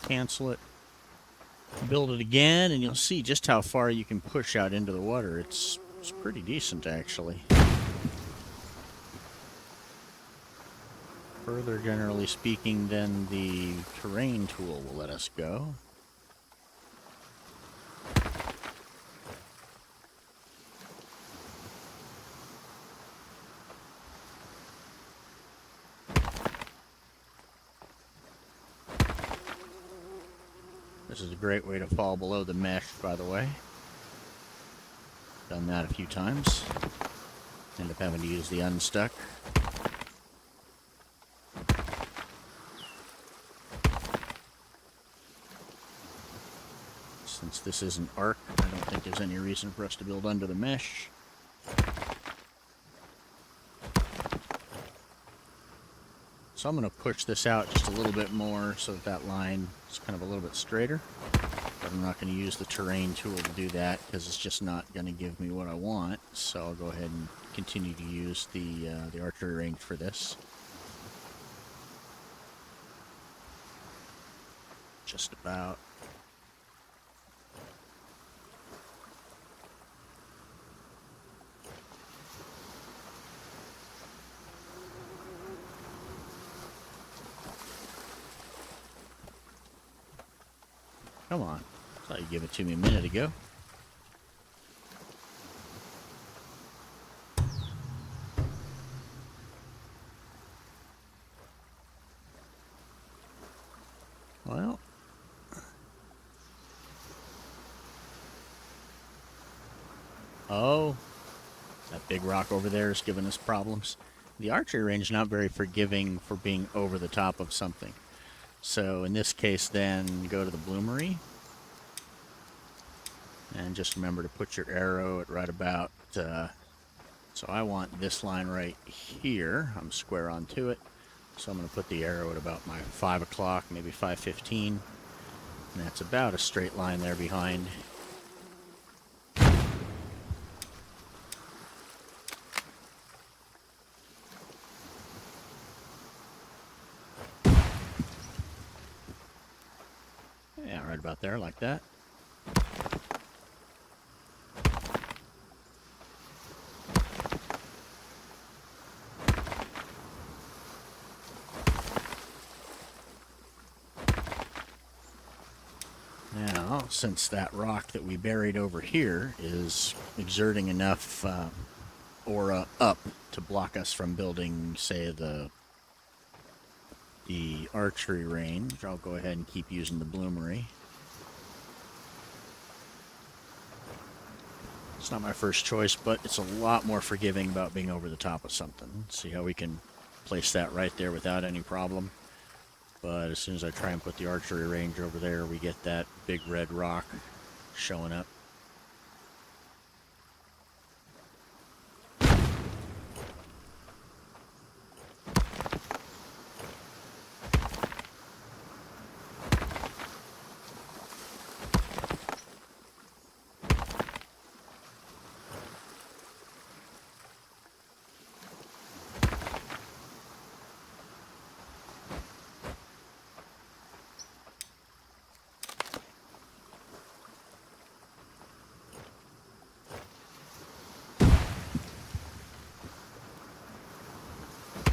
Cancel it, build it again, and you'll see just how far you can push out into the water. It's pretty decent, actually. Further, generally speaking, than the terrain tool will let us go. This is a great way to fall below the mesh, by the way. Done that a few times. End up having to use the unstuck. Since this isn't arc, I don't think there's any reason for us to build under the mesh. So I'm going to push this out just a little bit more so that that line is kind of a little bit straighter. But I'm not going to use the terrain tool to do that because it's just not going to give me what I want. So I'll go ahead and continue to use the archery range for this. Just about. Come on. I thought you'd give it to me a minute ago. Well. Oh. That big rock over there is giving us problems. The archery range is not very forgiving for being over the top of something. So in this case, then go to the bloomery. And just remember to put your arrow at right about, so I want this line right here. I'm square onto it. So I'm going to put the arrow at about my 5 o'clock, maybe 5:15. And that's about a straight line there behind. Yeah, right about there, like that. Now, since that rock that we buried over here is exerting enough aura up to block us from building, say, the archery range, I'll go ahead and keep using the bloomery. It's not my first choice, but it's a lot more forgiving about being over the top of something. See how we can place that right there without any problem. But as soon as I try and put the archery range over there, we get that big red rock showing up.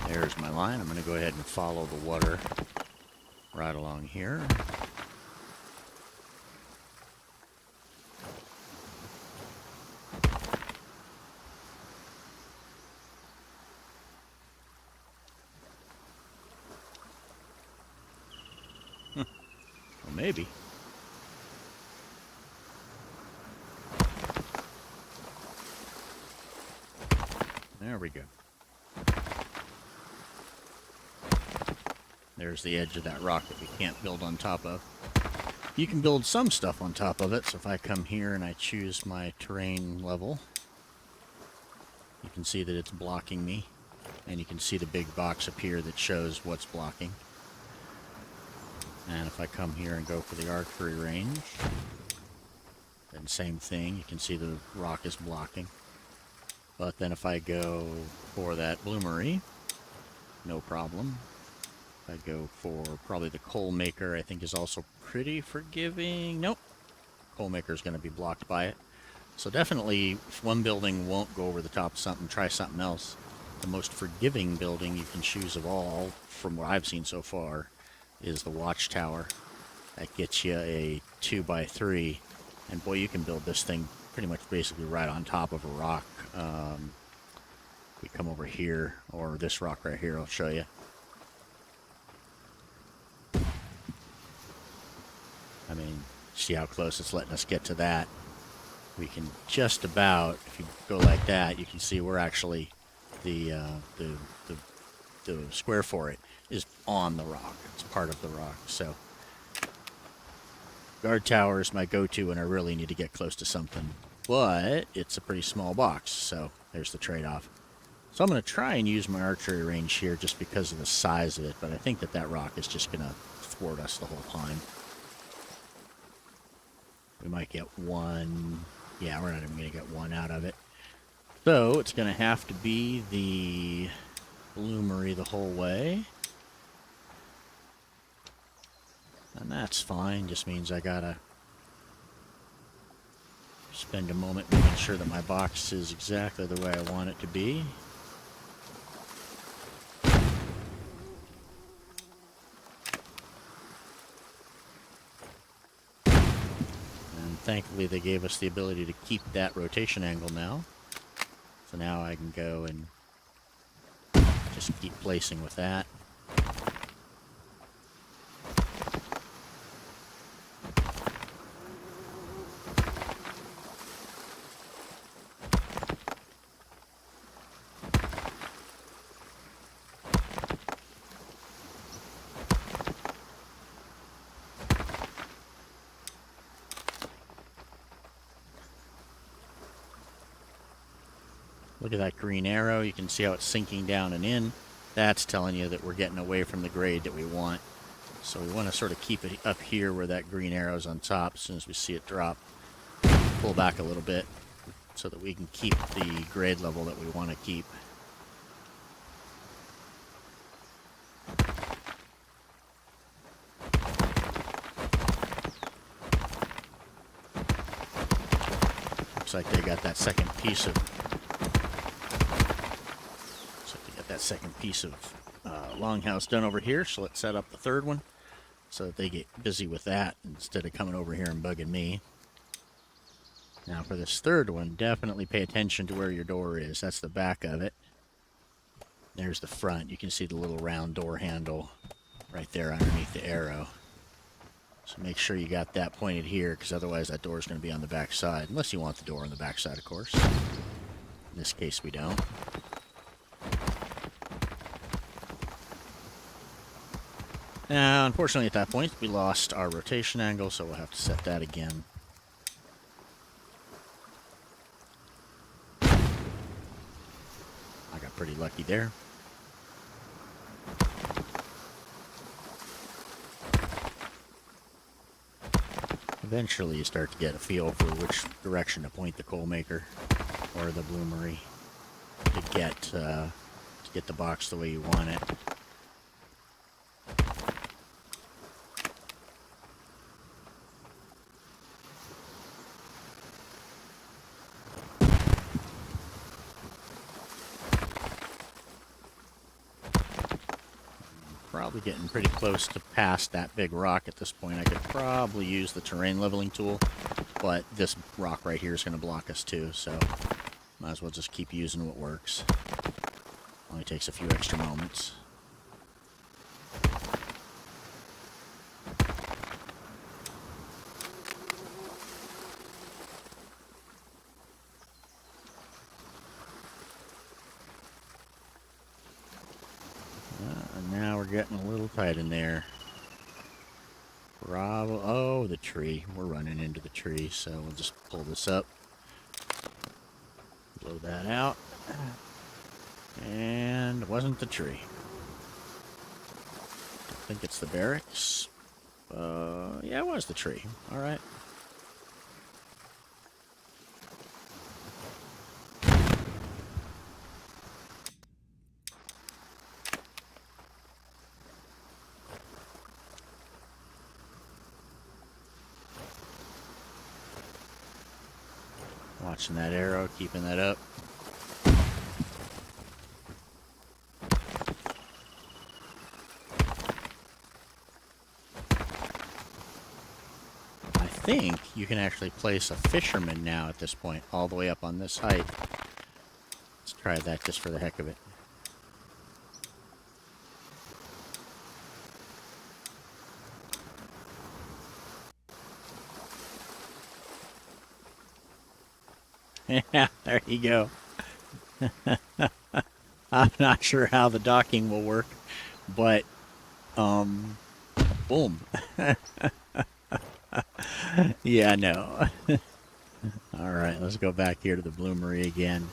There's my line. I'm going to go ahead and follow the water right along here. Well, maybe. There we go. There's the edge of that rock that we can't build on top of. You can build some stuff on top of it, so if I come here and I choose my terrain level, you can see that it's blocking me, and you can see the big box appear that shows what's blocking. And if I come here and go for the archery range, then same thing, you can see the rock is blocking. But then if I go for that bloomery, no problem. I go for probably the coal maker, I think is also pretty forgiving. Nope. Coal maker is going to be blocked by it. So definitely, if one building won't go over the top of something, try something else. The most forgiving building you can choose of all, from what I've seen so far, is the watchtower. That gets you a 2x3. And boy, you can build this thing pretty much basically right on top of a rock. We come over here, or this rock right here, I'll show you. I mean, see how close it's letting us get to that. We can just about, if you go like that, you can see we're actually, the square for it is on the rock. It's part of the rock. So, guard tower is my go-to when I really need to get close to something. But it's a pretty small box, so there's the trade-off. So I'm going to try and use my archery range here just because of the size of it, but I think that rock is just going to thwart us the whole time. We might get one. Yeah, we're not even going to get one out of it. So it's going to have to be the bloomery the whole way. And that's fine. Just means I got to spend a moment making sure that my box is exactly the way I want it to be. Thankfully, they gave us the ability to keep that rotation angle now. So now I can go and just keep placing with that. Look at that green arrow. You can see how it's sinking down and in. That's telling you that we're getting away from the grade that we want. So we want to sort of keep it up here where that green arrow's on top. As soon as we see it drop, pull back a little bit so that we can keep the grade level that we want to keep. looks like they got that second piece of longhouse done over here, so let's set up the third one so that they get busy with that instead of coming over here and bugging me. Now for this third one, definitely pay attention to where your door is. That's the back of it. There's the front. You can see the little round door handle right there underneath the arrow. So make sure you got that pointed here, because otherwise that door is going to be on the back side. Unless you want the door on the back side, of course. In this case, we don't. Now, unfortunately at that point, we lost our rotation angle, so we'll have to set that again. I got pretty lucky there. Eventually you start to get a feel for which direction to point the coal maker or the bloomery to get the box the way you want it. Probably getting pretty close to past that big rock at this point. I could probably use the terrain leveling tool, but this rock right here is going to block us too, so might as well just keep using what works. Only takes a few extra moments. Now we're getting a little tight in there. Bravo. Oh, the tree. We're running into the tree, so we'll just pull this up. Blow that out. And it wasn't the tree. I think it's the barracks. Yeah, it was the tree. Alright. Watching that arrow, keeping that up. I think you can actually place a fisherman now at this point, all the way up on this height. Let's try that just for the heck of it. Yeah, there you go. I'm not sure how the docking will work, but, boom. Yeah, no. Alright, let's go back here to the bloomery again.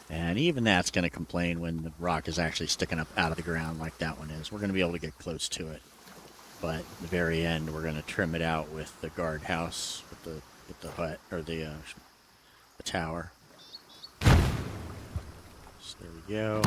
And even that's going to complain when the rock is actually sticking up out of the ground like that one is. We're going to be able to get close to it. But at the very end, we're going to trim it out with the guardhouse, with the hut, or the tower. So there we go.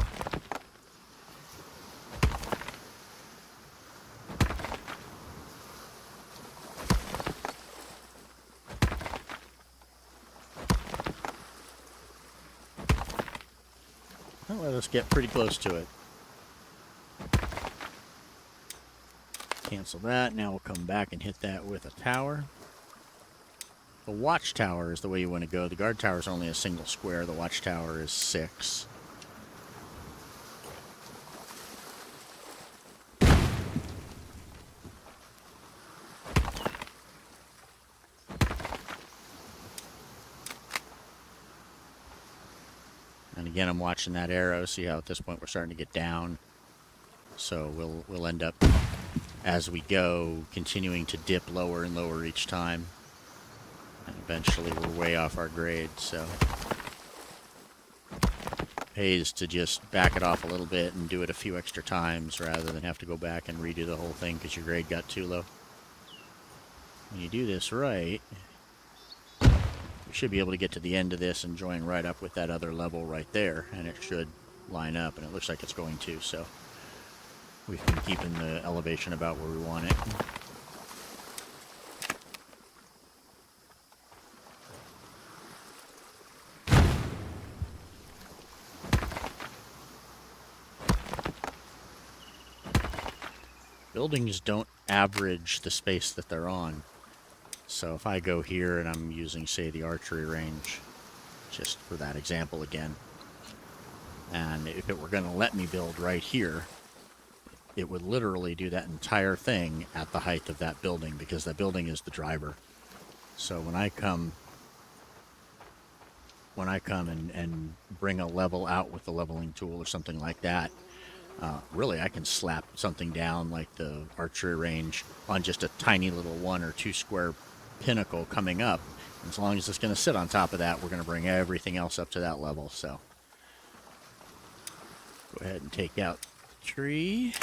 Well, let us get pretty close to it. Cancel that. Now we'll come back and hit that with a tower. The watchtower is the way you want to go. The guard tower is only a single square. The watchtower is 6. And again, I'm watching that arrow. See how at this point we're starting to get down. So we'll end up, as we go, continuing to dip lower and lower each time. And eventually we're way off our grade, so it pays to just back it off a little bit and do it a few extra times rather than have to go back and redo the whole thing because your grade got too low. When you do this right, we should be able to get to the end of this and join right up with that other level right there, and it should line up, and it looks like it's going to, so We've been keeping the elevation about where we want it. Buildings don't average the space that they're on. So if I go here and I'm using, say, the archery range, just for that example again, and if it were going to let me build right here, it would literally do that entire thing at the height of that building, because that building is the driver. So when I come and bring a level out with the leveling tool or something like that, really I can slap something down like the archery range on just a tiny little 1 or 2 square pinnacle coming up. And as long as it's going to sit on top of that, we're going to bring everything else up to that level. So go ahead and take out the tree.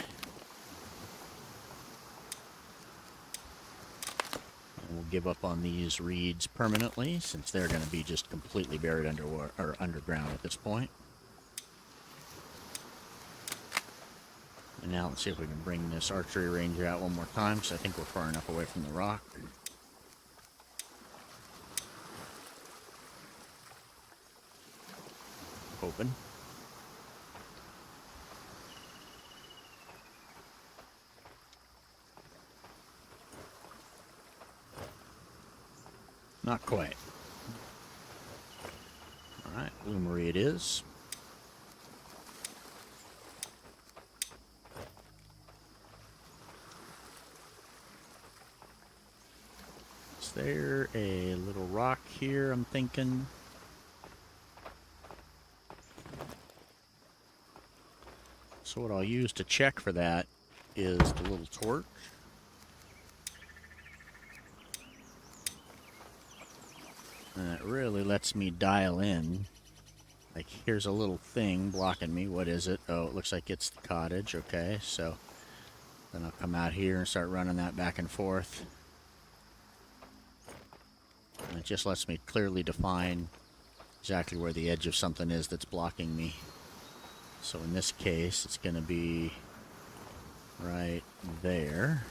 And we'll give up on these reeds permanently, since they're going to be just completely buried underwater or underground at this point. And now let's see if we can bring this archery range out one more time, because I think we're far enough away from the rock. Open. Not quite. Alright, bloomery it is. Is there a little rock here, I'm thinking? So what I'll use to check for that is the little torch. And it really lets me dial in. Like, here's a little thing blocking me. What is it? Oh, it looks like it's the cottage. Okay, so then I'll come out here and start running that back and forth. And it just lets me clearly define exactly where the edge of something is that's blocking me. So in this case, it's going to be right there.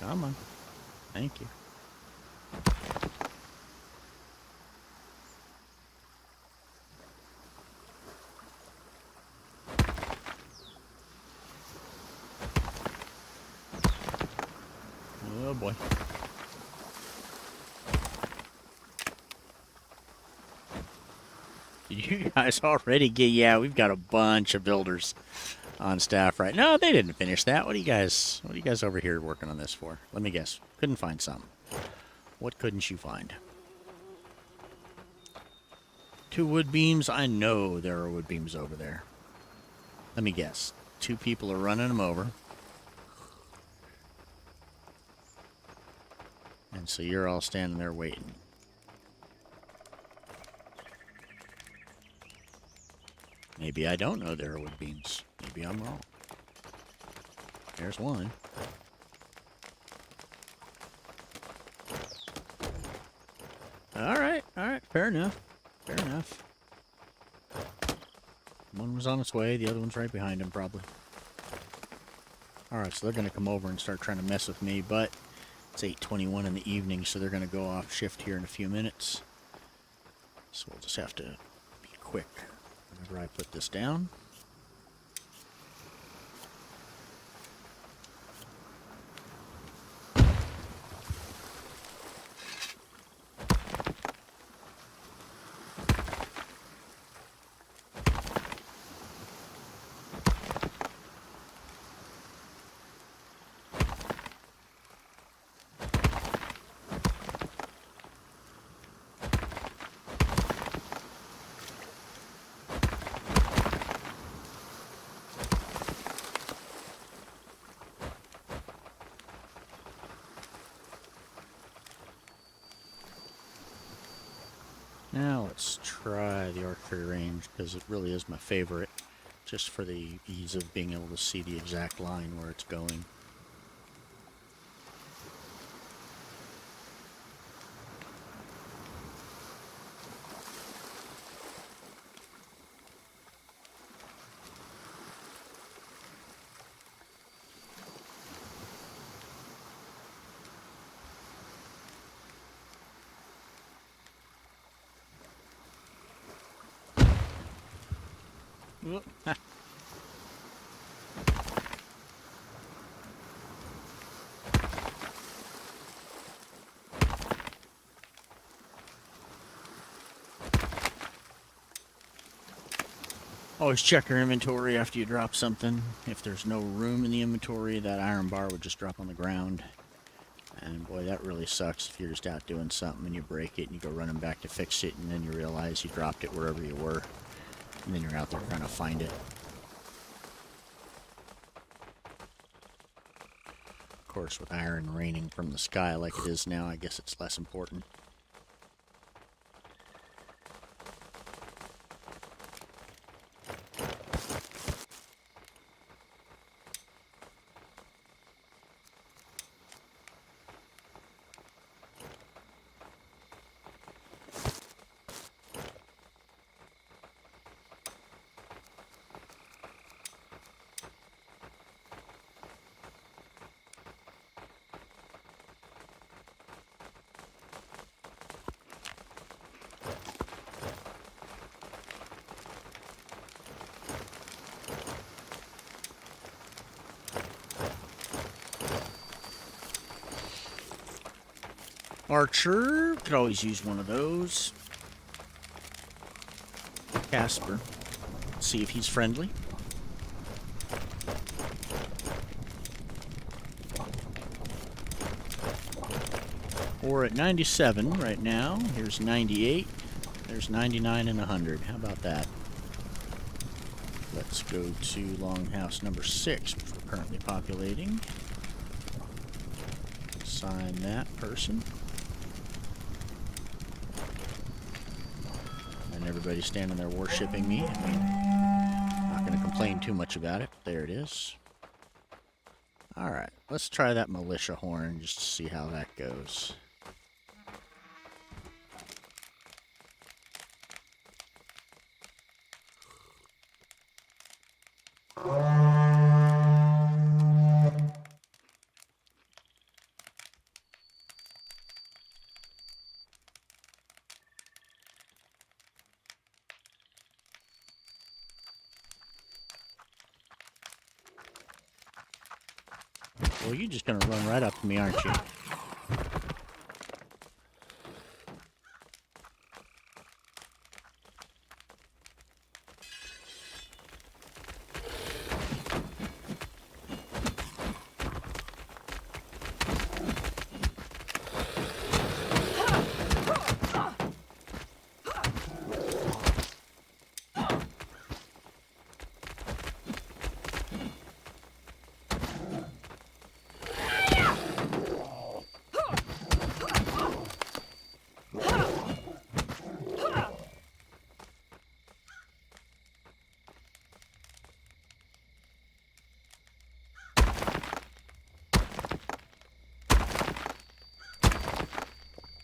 Come on. Thank you. Oh boy. Did you guys already get... Yeah, we've got a bunch of builders on staff right now. No, they didn't finish that. What are you guys over here working on this for? Let me guess. Couldn't find something. What couldn't you find? 2 wood beams? I know there are wood beams over there. Let me guess. 2 people are running them over. And so you're all standing there waiting. Maybe I don't know there are wood beams. Maybe I'm wrong. There's one. Alright, fair enough. Fair enough. One was on its way, the other one's right behind him, probably. Alright, so they're going to come over and start trying to mess with me, but it's 8:21 in the evening, so they're going to go off shift here in a few minutes. So we'll just have to be quick whenever I put this down. Now let's try the archery range, because it really is my favorite, just for the ease of being able to see the exact line where it's going. Whoop. Always check your inventory after you drop something. If there's no room in the inventory, that iron bar would just drop on the ground. And boy, that really sucks if you're just out doing something and you break it and you go running back to fix it, and then you realize you dropped it wherever you were. And then you're out there trying to find it. Of course, with iron raining from the sky like it is now, I guess it's less important. Archer, could always use one of those. Casper, see if he's friendly. We're at 97 right now. Here's 98. There's 99 and 100. How about that? Let's go to longhouse number 6, which we're currently populating. Assign that person. And everybody's standing there worshipping me. I mean, I'm not going to complain too much about it. There it is. Alright, let's try that militia horn just to see how that goes. Well, you're just gonna run right up to me, aren't you?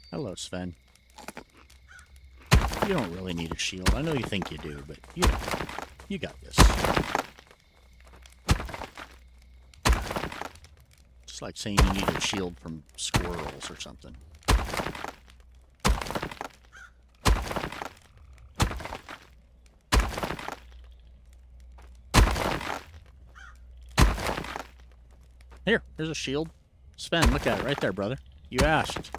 Hello, Sven. You don't really need a shield. I know you think you do, but you don't. You got this. It's like saying you need a shield from squirrels or something. Here's a shield. Sven, look at it right there, brother. You asked.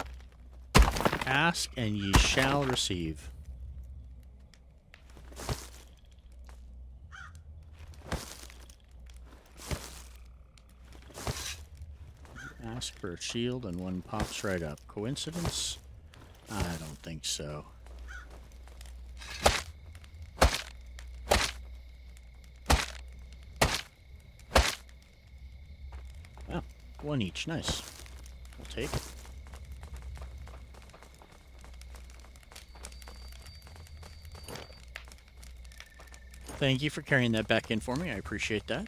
Ask and ye shall receive. Ask for a shield and one pops right up. Coincidence? I don't think so. Oh, one each. Nice. We'll take it. Thank you for carrying that back in for me. I appreciate that.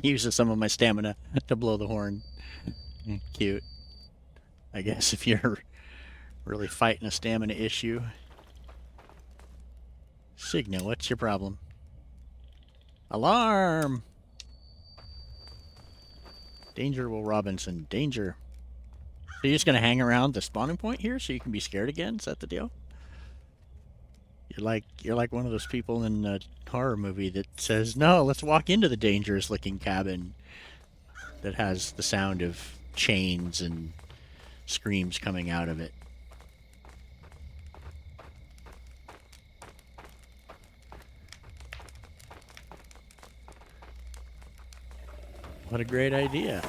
Uses some of my stamina to blow the horn. Cute. I guess if you're really fighting a stamina issue. Signa, what's your problem? Alarm! Danger, Will Robinson. Danger. So you're just going to hang around the spawning point here so you can be scared again? Is that the deal? You're like one of those people in a horror movie that says, no, let's walk into the dangerous looking cabin that has the sound of chains and screams coming out of it. What a great idea.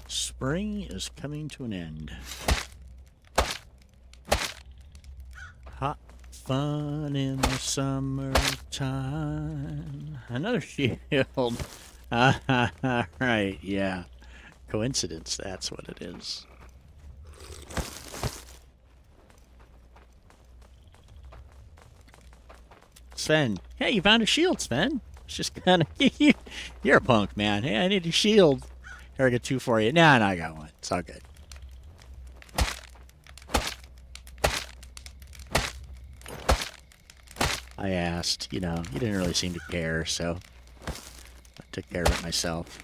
Spring is coming to an end. Hot fun in the summertime. Another shield. Right, yeah. Coincidence, that's what it is. Sven. Hey, you found a shield, Sven. It's just kind of... You're a punk, man. Hey, I need a shield. Here, I got two for you. Nah, I got one. It's all good. I asked, you know, you didn't really seem to care, so I took care of it myself.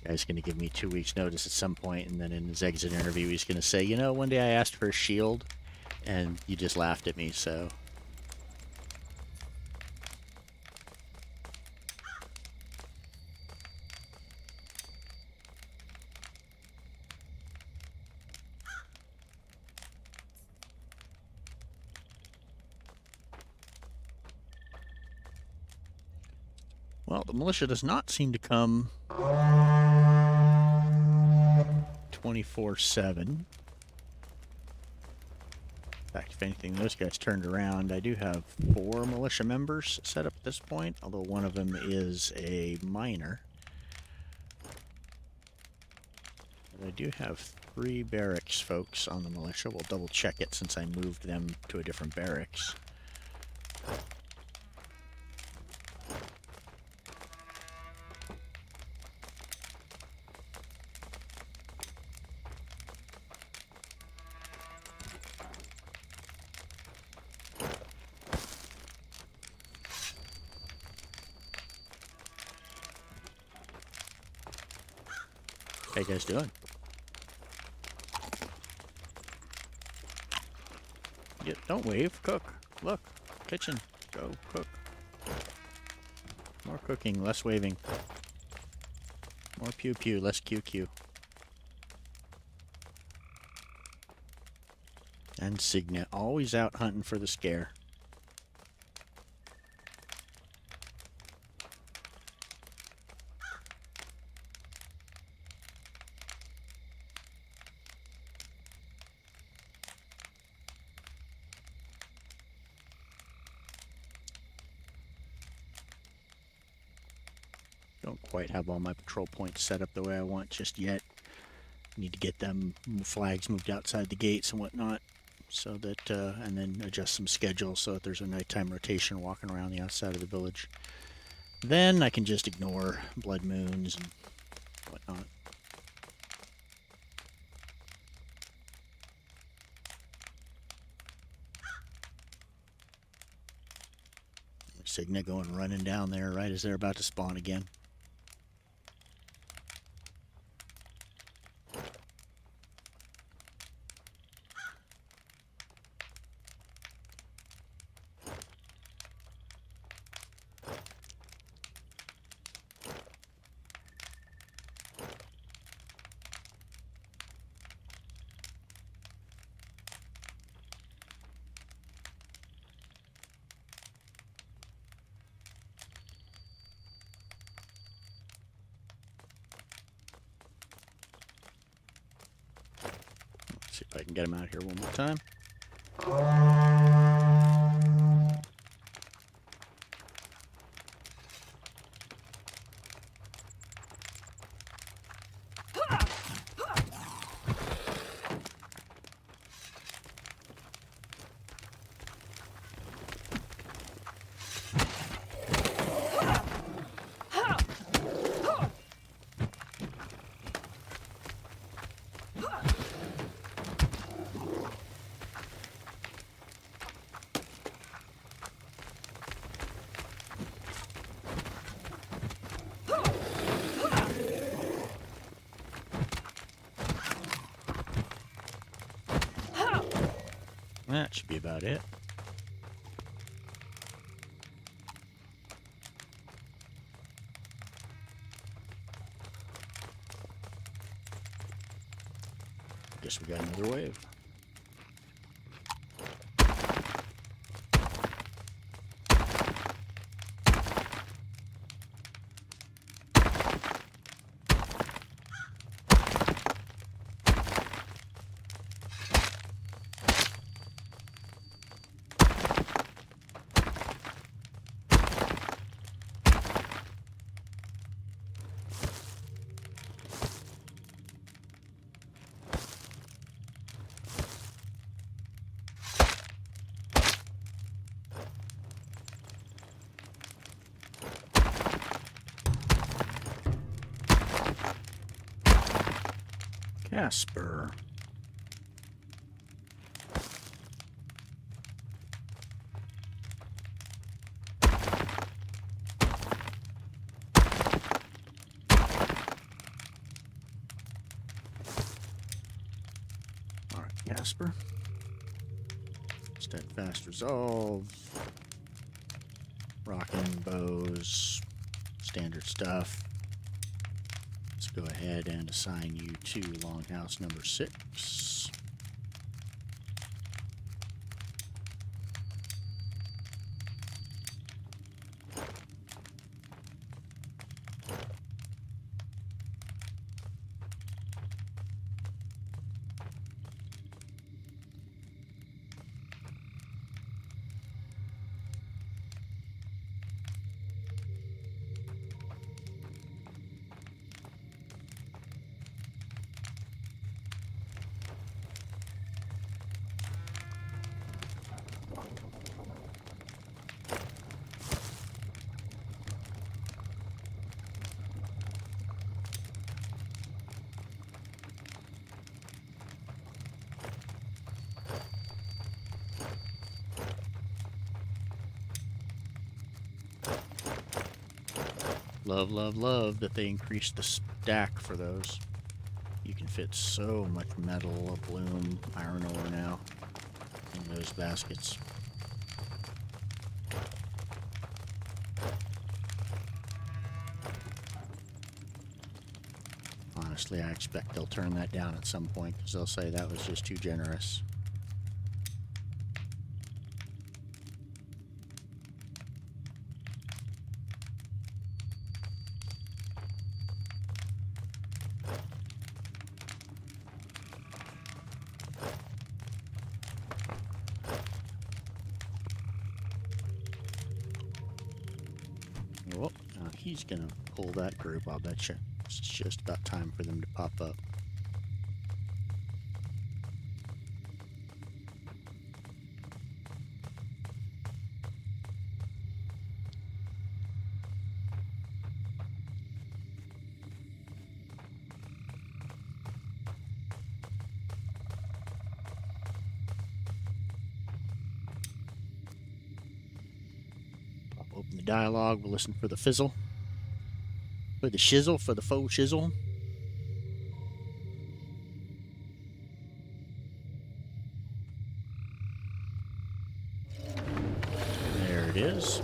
Guy's going to give me 2 weeks notice at some point, and then in his exit interview he's going to say, you know, one day I asked for a shield and you just laughed at me, so... Well, the militia does not seem to come 24/7. In fact, if anything, those guys turned around. I do have 4 militia members set up at this point, although one of them is a miner. But I do have 3 barracks folks on the militia. We'll double check it since I moved them to a different barracks. How you guys doing? Yeah, don't wave. Cook. Look. Kitchen. Go cook. More cooking, less waving. More pew pew, less QQ. And Signet, always out hunting for the scare. Don't quite have all my patrol points set up the way I want just yet. Need to get them flags moved outside the gates and whatnot, so that and then adjust some schedules so that there's a nighttime rotation walking around the outside of the village. Then I can just ignore blood moons and whatnot. Signet going running down there right as they're about to spawn again. If I can get him out here one more time. That should be about it. Guess we got another wave. Casper. All right, Casper. Steadfast resolve. Rocking bows. Standard stuff. Let's go ahead and assign you to Longhouse number 6. Love, love, love that they increased the stack for those. You can fit so much metal, a bloom, iron ore now in those baskets. Honestly, I expect they'll turn that down at some point because they'll say that was just too generous. Well, he's gonna pull that group, I'll bet you. It's just about time for them to pop up. Open the dialogue, we'll listen for the fizzle. For the shizzle, for the faux shizzle. There it is.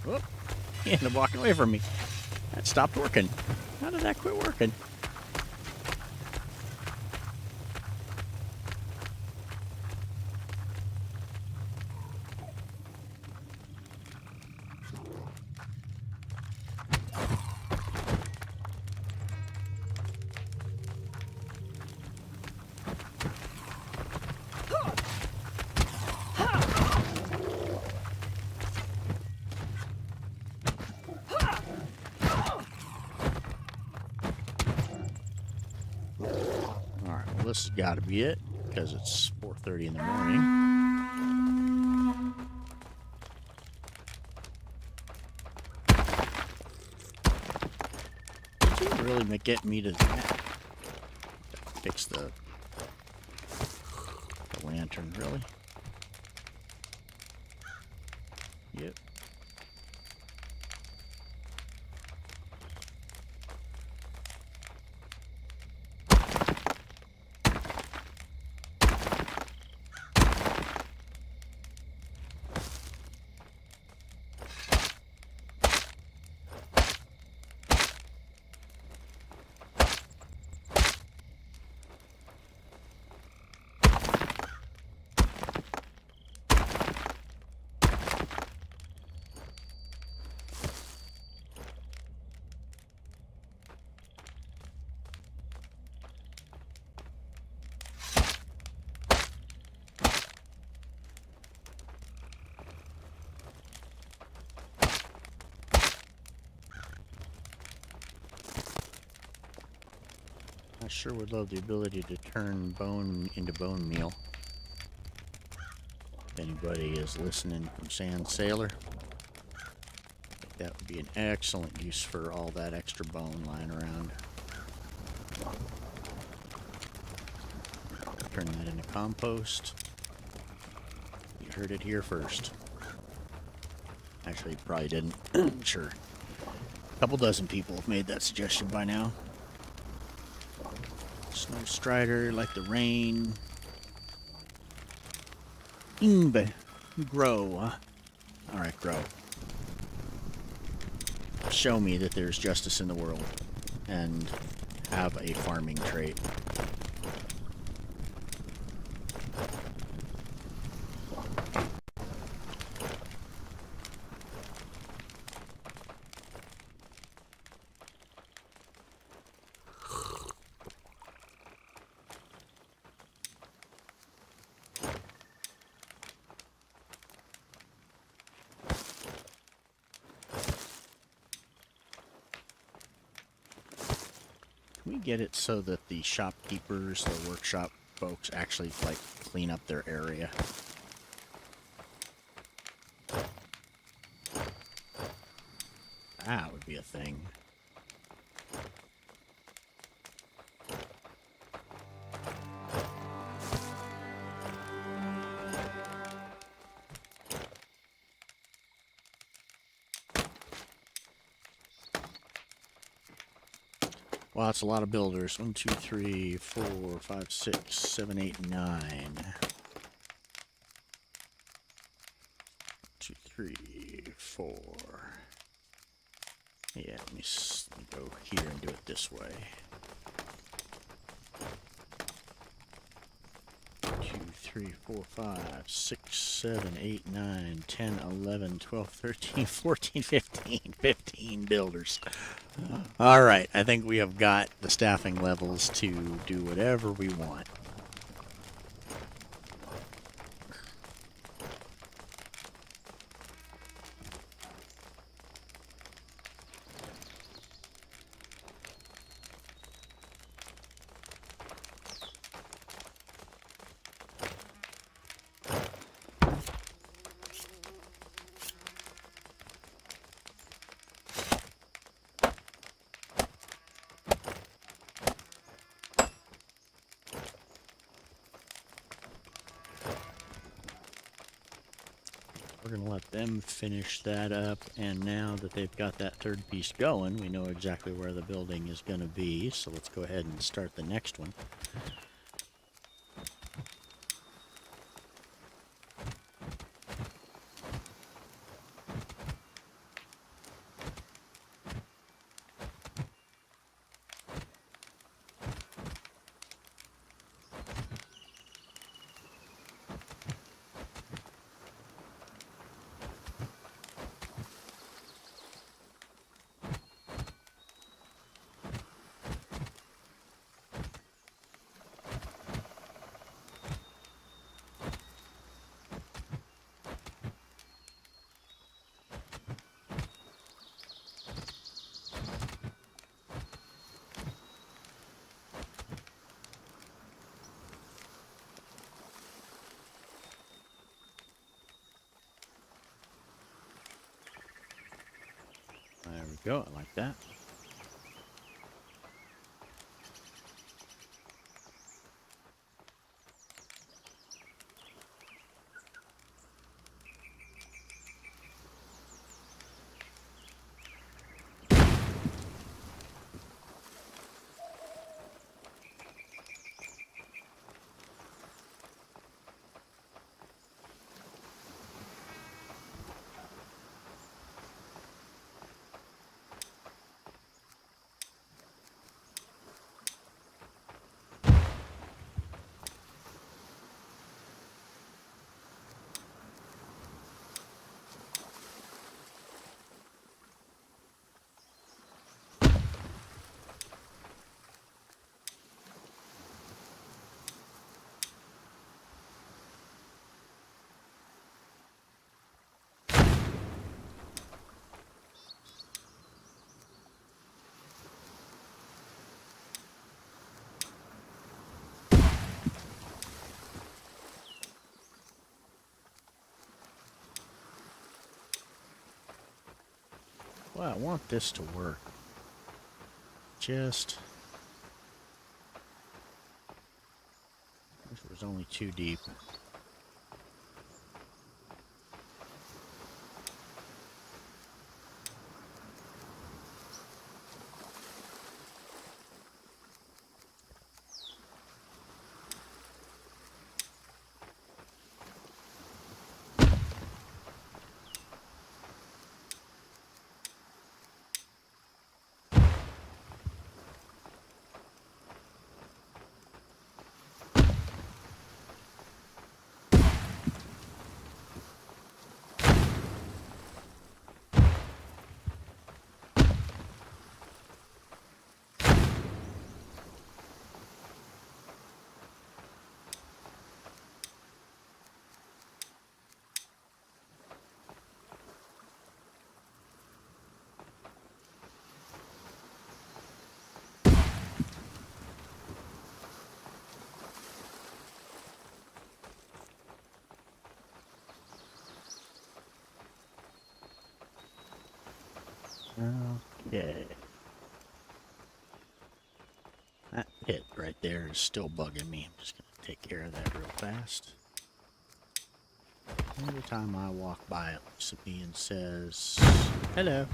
Whoop. He ended up walking away from me. That stopped working. How did that quit working? this has got to be it, because it's 4:30 in the morning. Did you really get me to that? Fix the lantern, really? Yep. I sure would love the ability to turn bone into bone meal. If anybody is listening from Sand Sailor, I think that would be an excellent use for all that extra bone lying around. Turn that into compost. You heard it here first. Actually, you probably didn't. Sure. A couple dozen people have made that suggestion by now. Snow strider, like the rain. Grow. Alright, grow. Show me that there's justice in the world. And have a farming trait. Can we get it so that the shopkeepers, the workshop folks, actually, like, clean up their area? That would be a thing. Wow, that's a lot of builders. 1, 2, 3, 4, 5, 6, 7, 8, 9. 2, 3, 4. Yeah, let me go here and do it this way. 2, 3, 4, 5, 6, 7, 8, 9, 10, 11, 12, 13, 14, 15. 15 builders. Alright, I think we have got the staffing levels to do whatever we want. We're going to let them finish that up, and now that they've got that third piece going, we know exactly where the building is going to be, so let's go ahead and start the next one. go. I like that. Well, I want this to work. Just... This was only too deep. Okay. That pit right there is still bugging me. I'm just going to take care of that real fast. Every time I walk by, it looks at me and says, hello.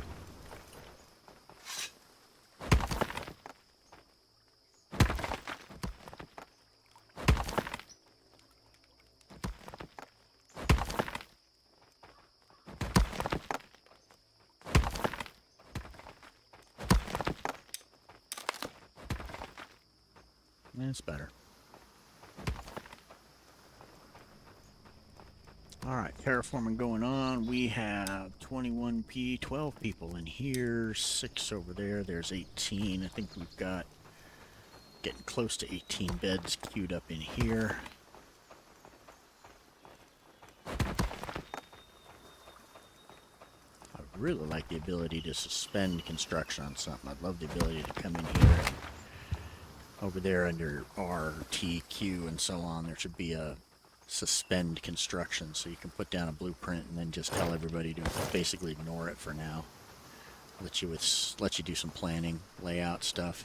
That's better. Alright, terraforming going on. We have 12 people in here, 6 over there. There's 18. I think we've got getting close to 18 beds queued up in here. I would really like the ability to suspend construction on something. I'd love the ability to come in here and over there under R, T, Q, and so on, there should be a suspend construction, so you can put down a blueprint and then just tell everybody to basically ignore it for now. Let you do some planning, layout stuff.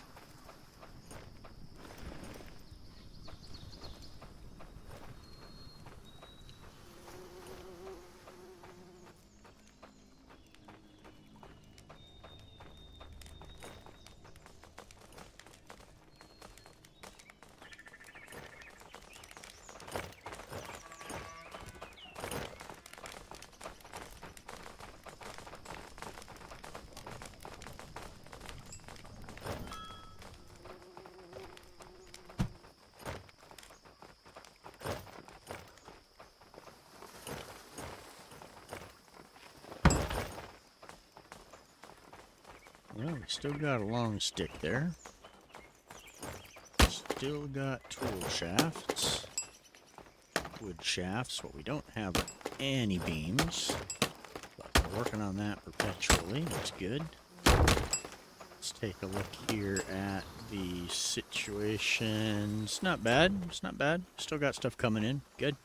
Well, we still got a long stick there. Still got tool shafts. Wood shafts, but we don't have any beams. But we're working on that perpetually. That's good. Let's take a look here at the situation. It's not bad. It's not bad. Still got stuff coming in. Good.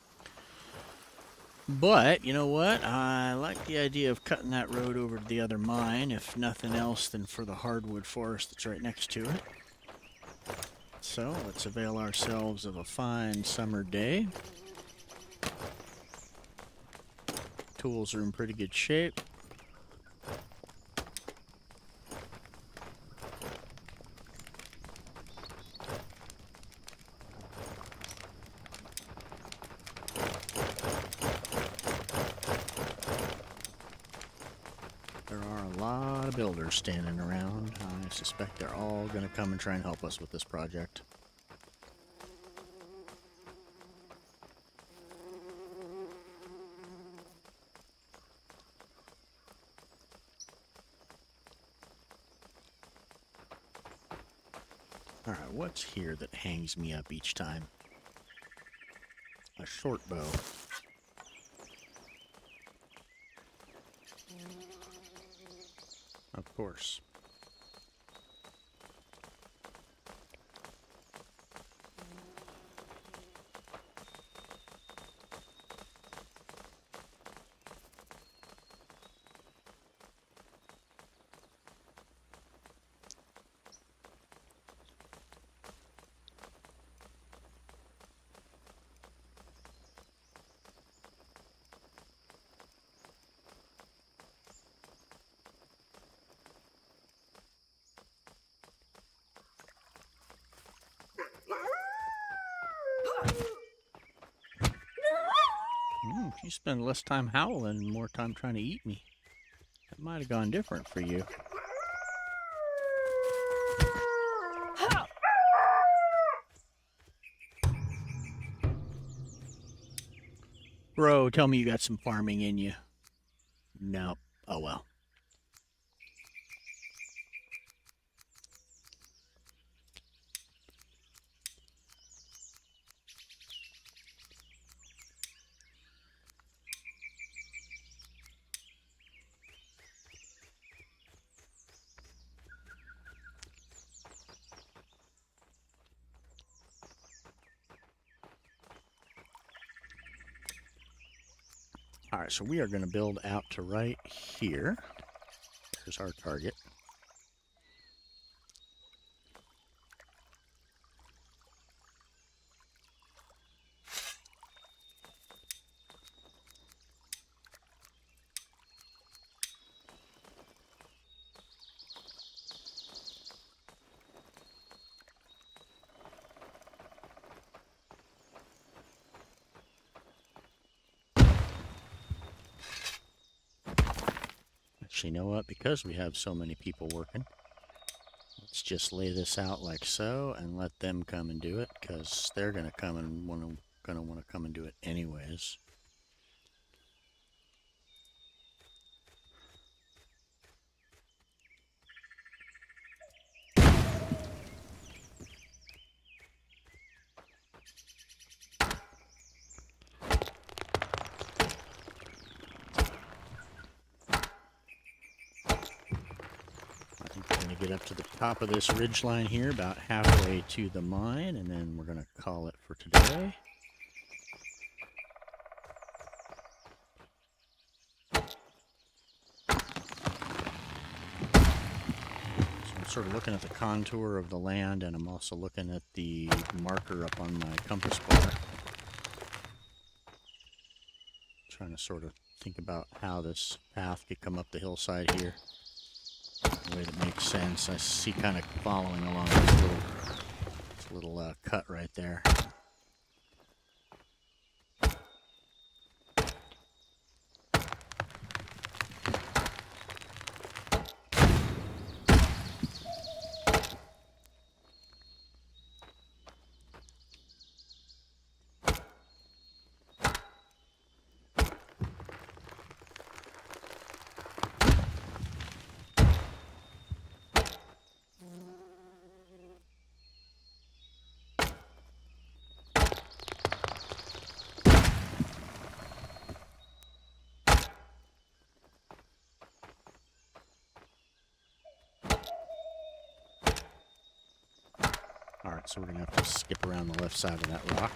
But, you know what? I like the idea of cutting that road over to the other mine, if nothing else than for the hardwood forest that's right next to it. So, let's avail ourselves of a fine summer day. Tools are in pretty good shape. There are a lot of builders standing around. I suspect they're all going to come and try and help us with this project. Alright, what's here that hangs me up each time? A short bow. Of course. If you spend less time howling and more time trying to eat me, that might have gone different for you. Bro, tell me you got some farming in you. Nope. Oh well. Alright, so we are going to build out to right here. There's our target. Actually, you know what? Because we have so many people working, let's just lay this out like so and let them come and do it, because they're going to come and want to come and do it anyways. Get up to the top of this ridge line here, about halfway to the mine, and then we're going to call it for today. So I'm sort of looking at the contour of the land, and I'm also looking at the marker up on my compass bar. Trying to sort of think about how this path could come up the hillside here. The way that makes sense. I see kind of following along this little cut right there. Alright, so we're going to have to skip around the left side of that rock.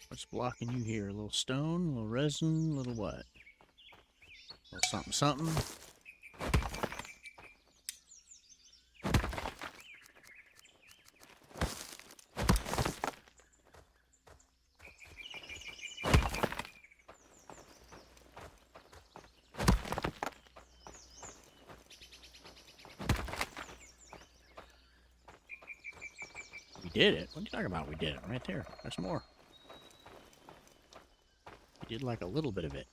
What's blocking you here? A little stone, a little resin, a little what? A little something, something. We did it. What are you talking about? We did it right there. There's more. We did like a little bit of it.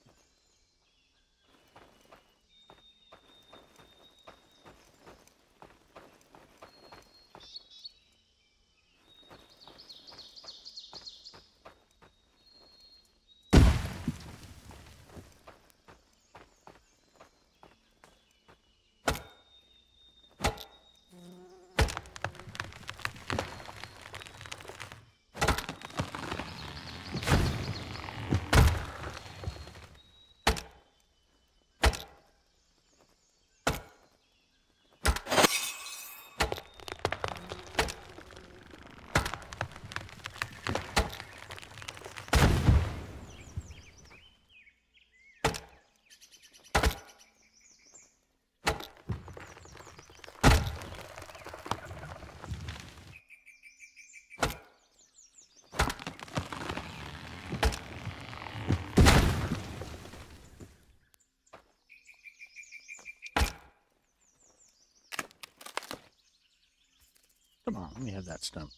Come on, let me have that stump.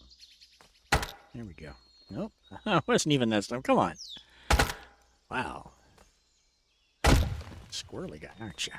There we go. Nope, it wasn't even that stump. Come on. Wow. Squirrely guy, aren't you?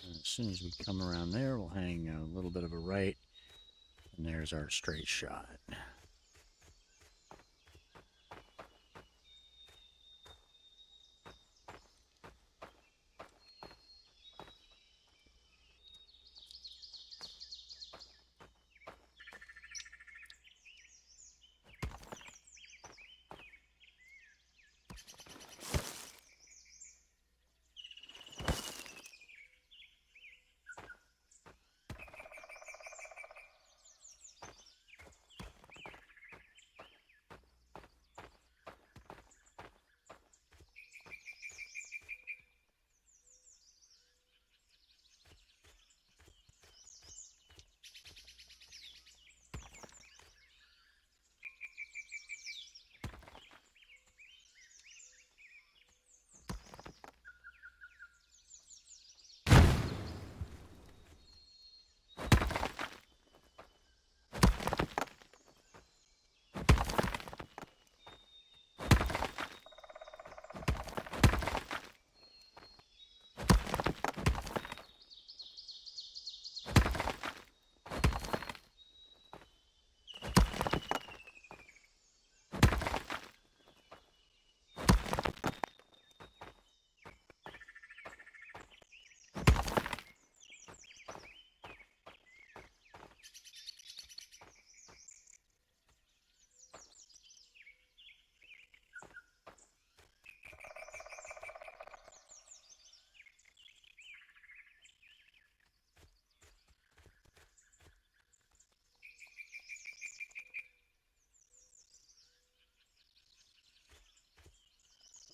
As soon as we come around there, we'll hang a little bit of a right, and there's our straight shot.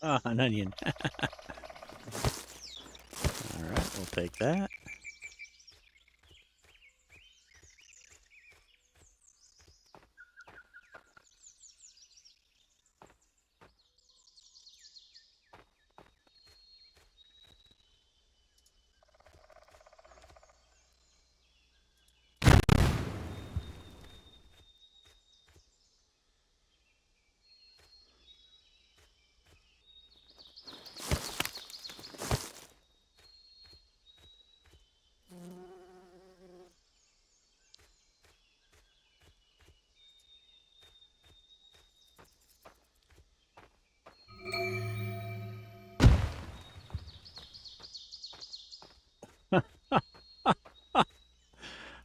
Ah, an onion. All right, we'll take that.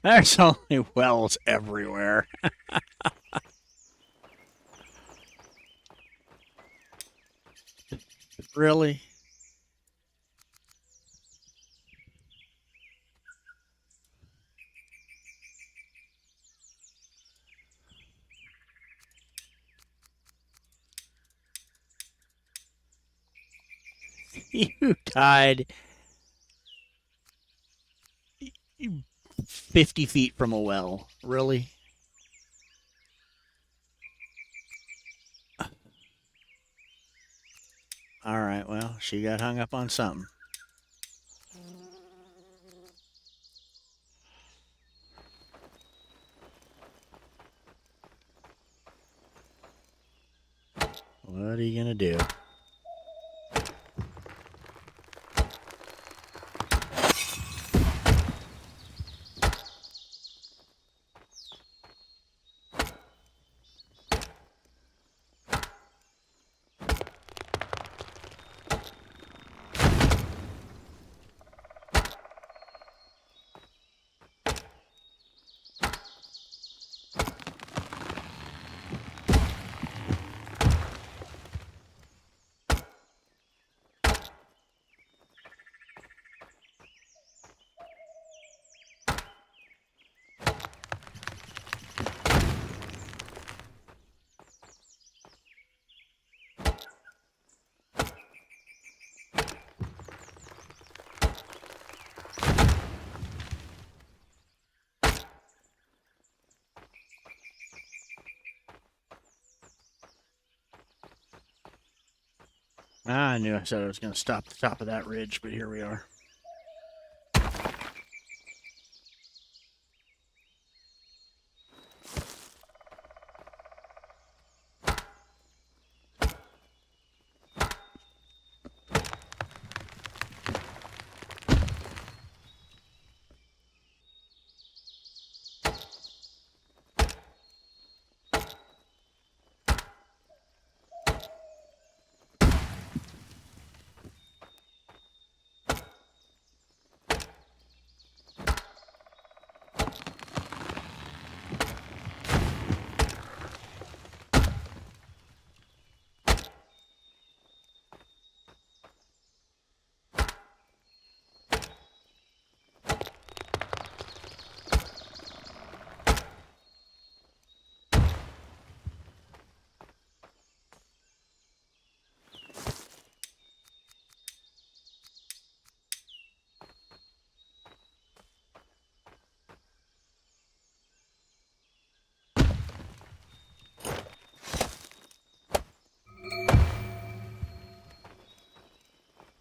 There's only wells everywhere. Really? You died 50 feet from a well. Really? All right, well, she got hung up on something. What are you going to do? I knew I said I was going to stop the top of that ridge, but here we are.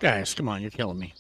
Guys, come on, you're killing me.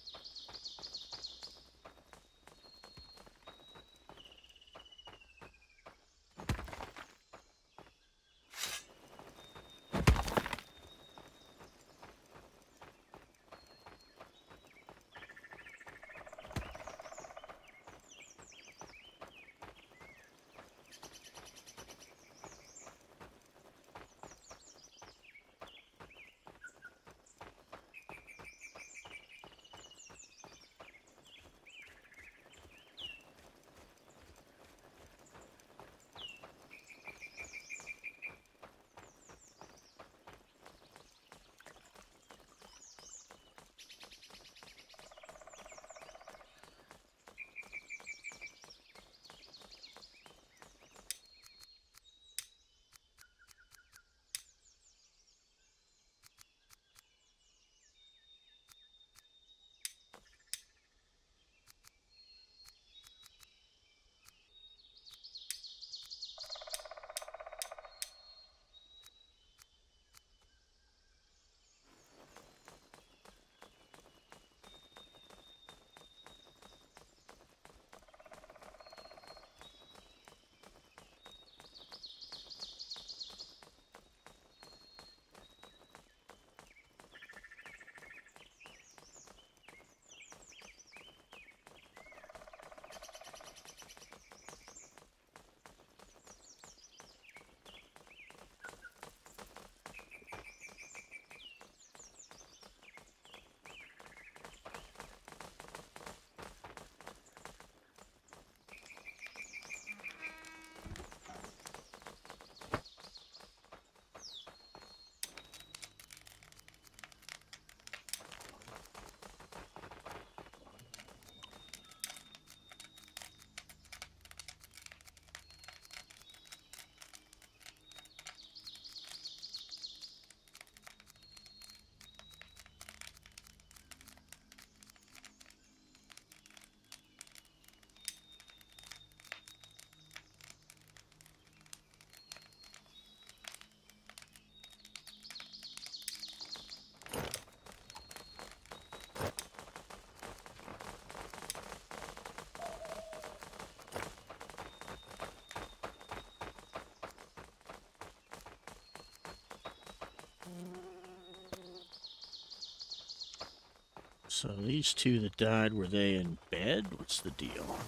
So these two that died, were they in bed? What's the deal?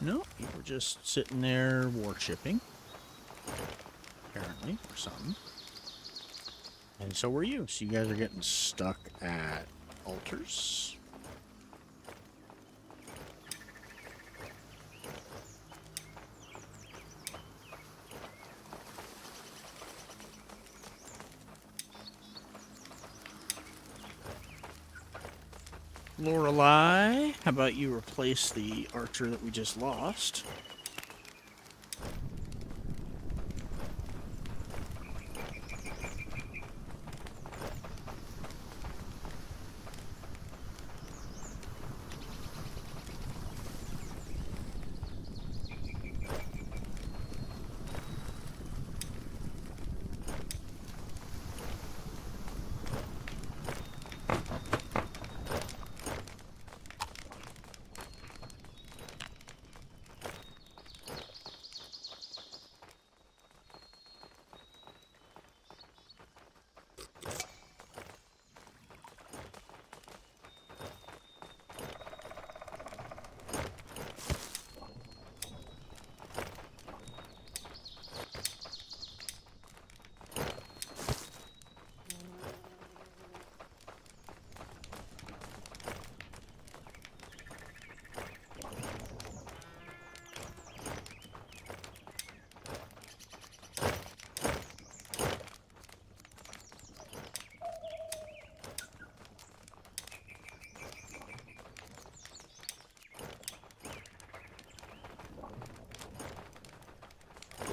No, you were just sitting there worshipping. Apparently, or something. And so were you. So you guys are getting stuck at altars. Lorelei, how about you replace the archer that we just lost?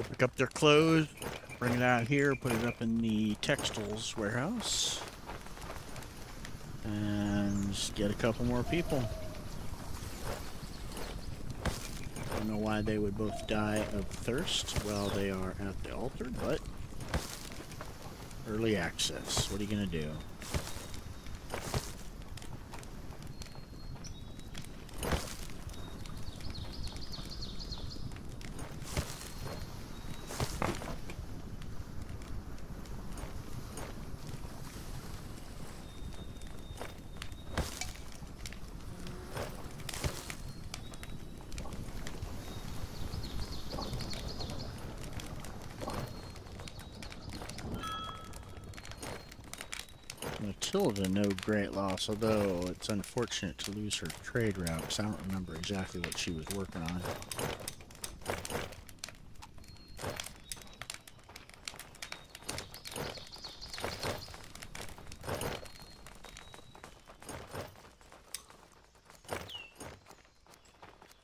Pick up their clothes, bring it out here, put it up in the textiles warehouse, and just get a couple more people. I don't know why they would both die of thirst while they are at the altar, but early access. What are you going to do? Matilda, no great loss, although it's unfortunate to lose her trade route, because I don't remember exactly what she was working on.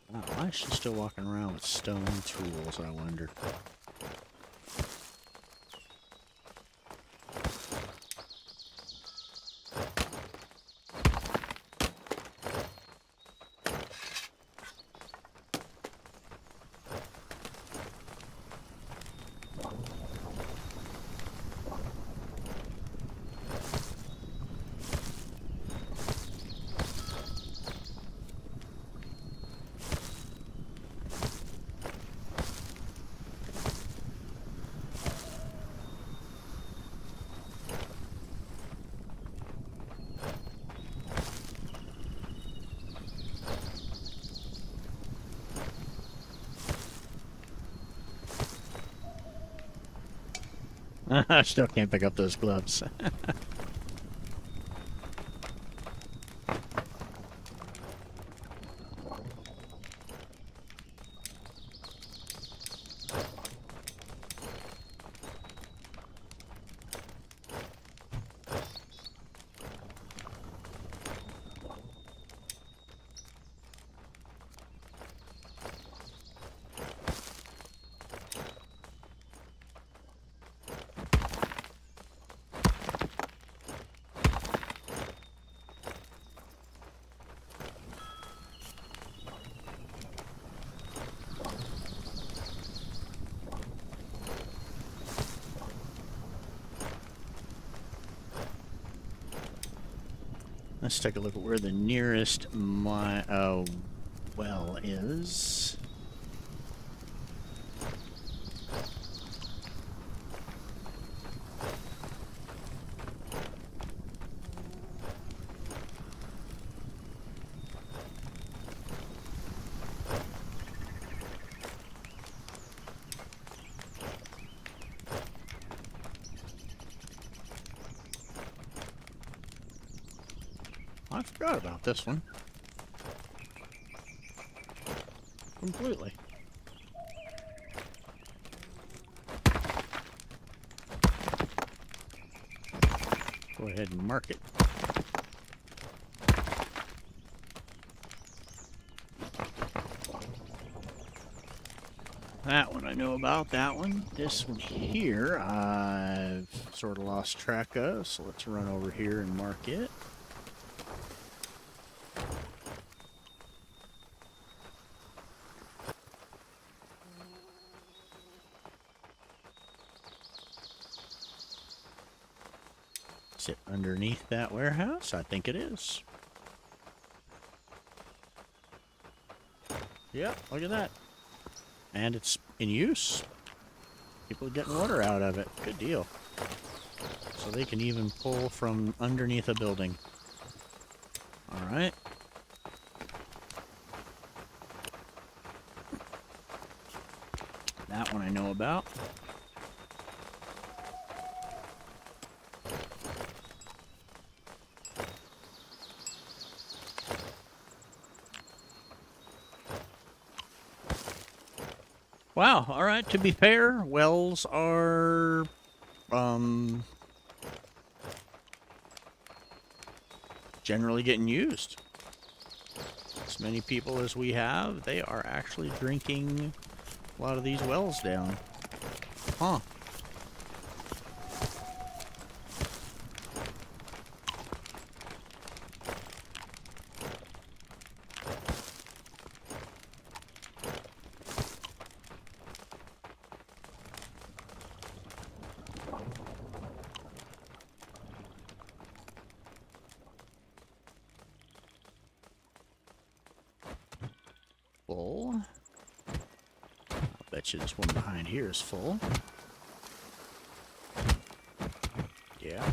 Wow, why is she still walking around with stone tools, I wonder? I still can't pick up those gloves. Let's take a look at where the nearest well is. I forgot about this one. Completely. Go ahead and mark it. That one I know about, that one. This one here, I've sort of lost track of, so let's run over here and mark it. Is it underneath that warehouse? I think it is. Yep, look at that. And it's in use. People are getting water out of it. Good deal. So they can even pull from underneath a building. Alright. That one I know about. Wow, alright, to be fair, wells are, generally getting used. As many people as we have, they are actually drinking a lot of these wells down. Huh. Full. I'll bet you this one behind here is full. Yeah.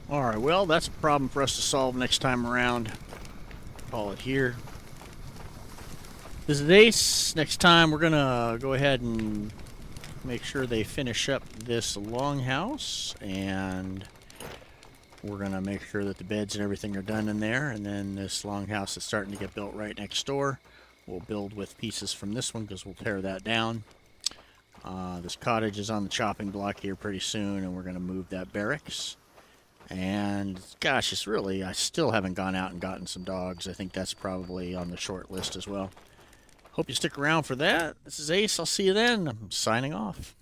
Alright, well, that's a problem for us to solve next time around. Call it here. This is Ace. Next time we're gonna go ahead and make sure they finish up this longhouse, and we're gonna make sure that the beds and everything are done in there, and then this longhouse is starting to get built right next door. We'll build with pieces from this one because we'll tear that down. This cottage is on the chopping block here pretty soon, and we're gonna move that barracks. And gosh, it's really, I still haven't gone out and gotten some dogs. I think that's probably on the short list as well. Hope you stick around for that. This is Ace. I'll see you then. I'm signing off.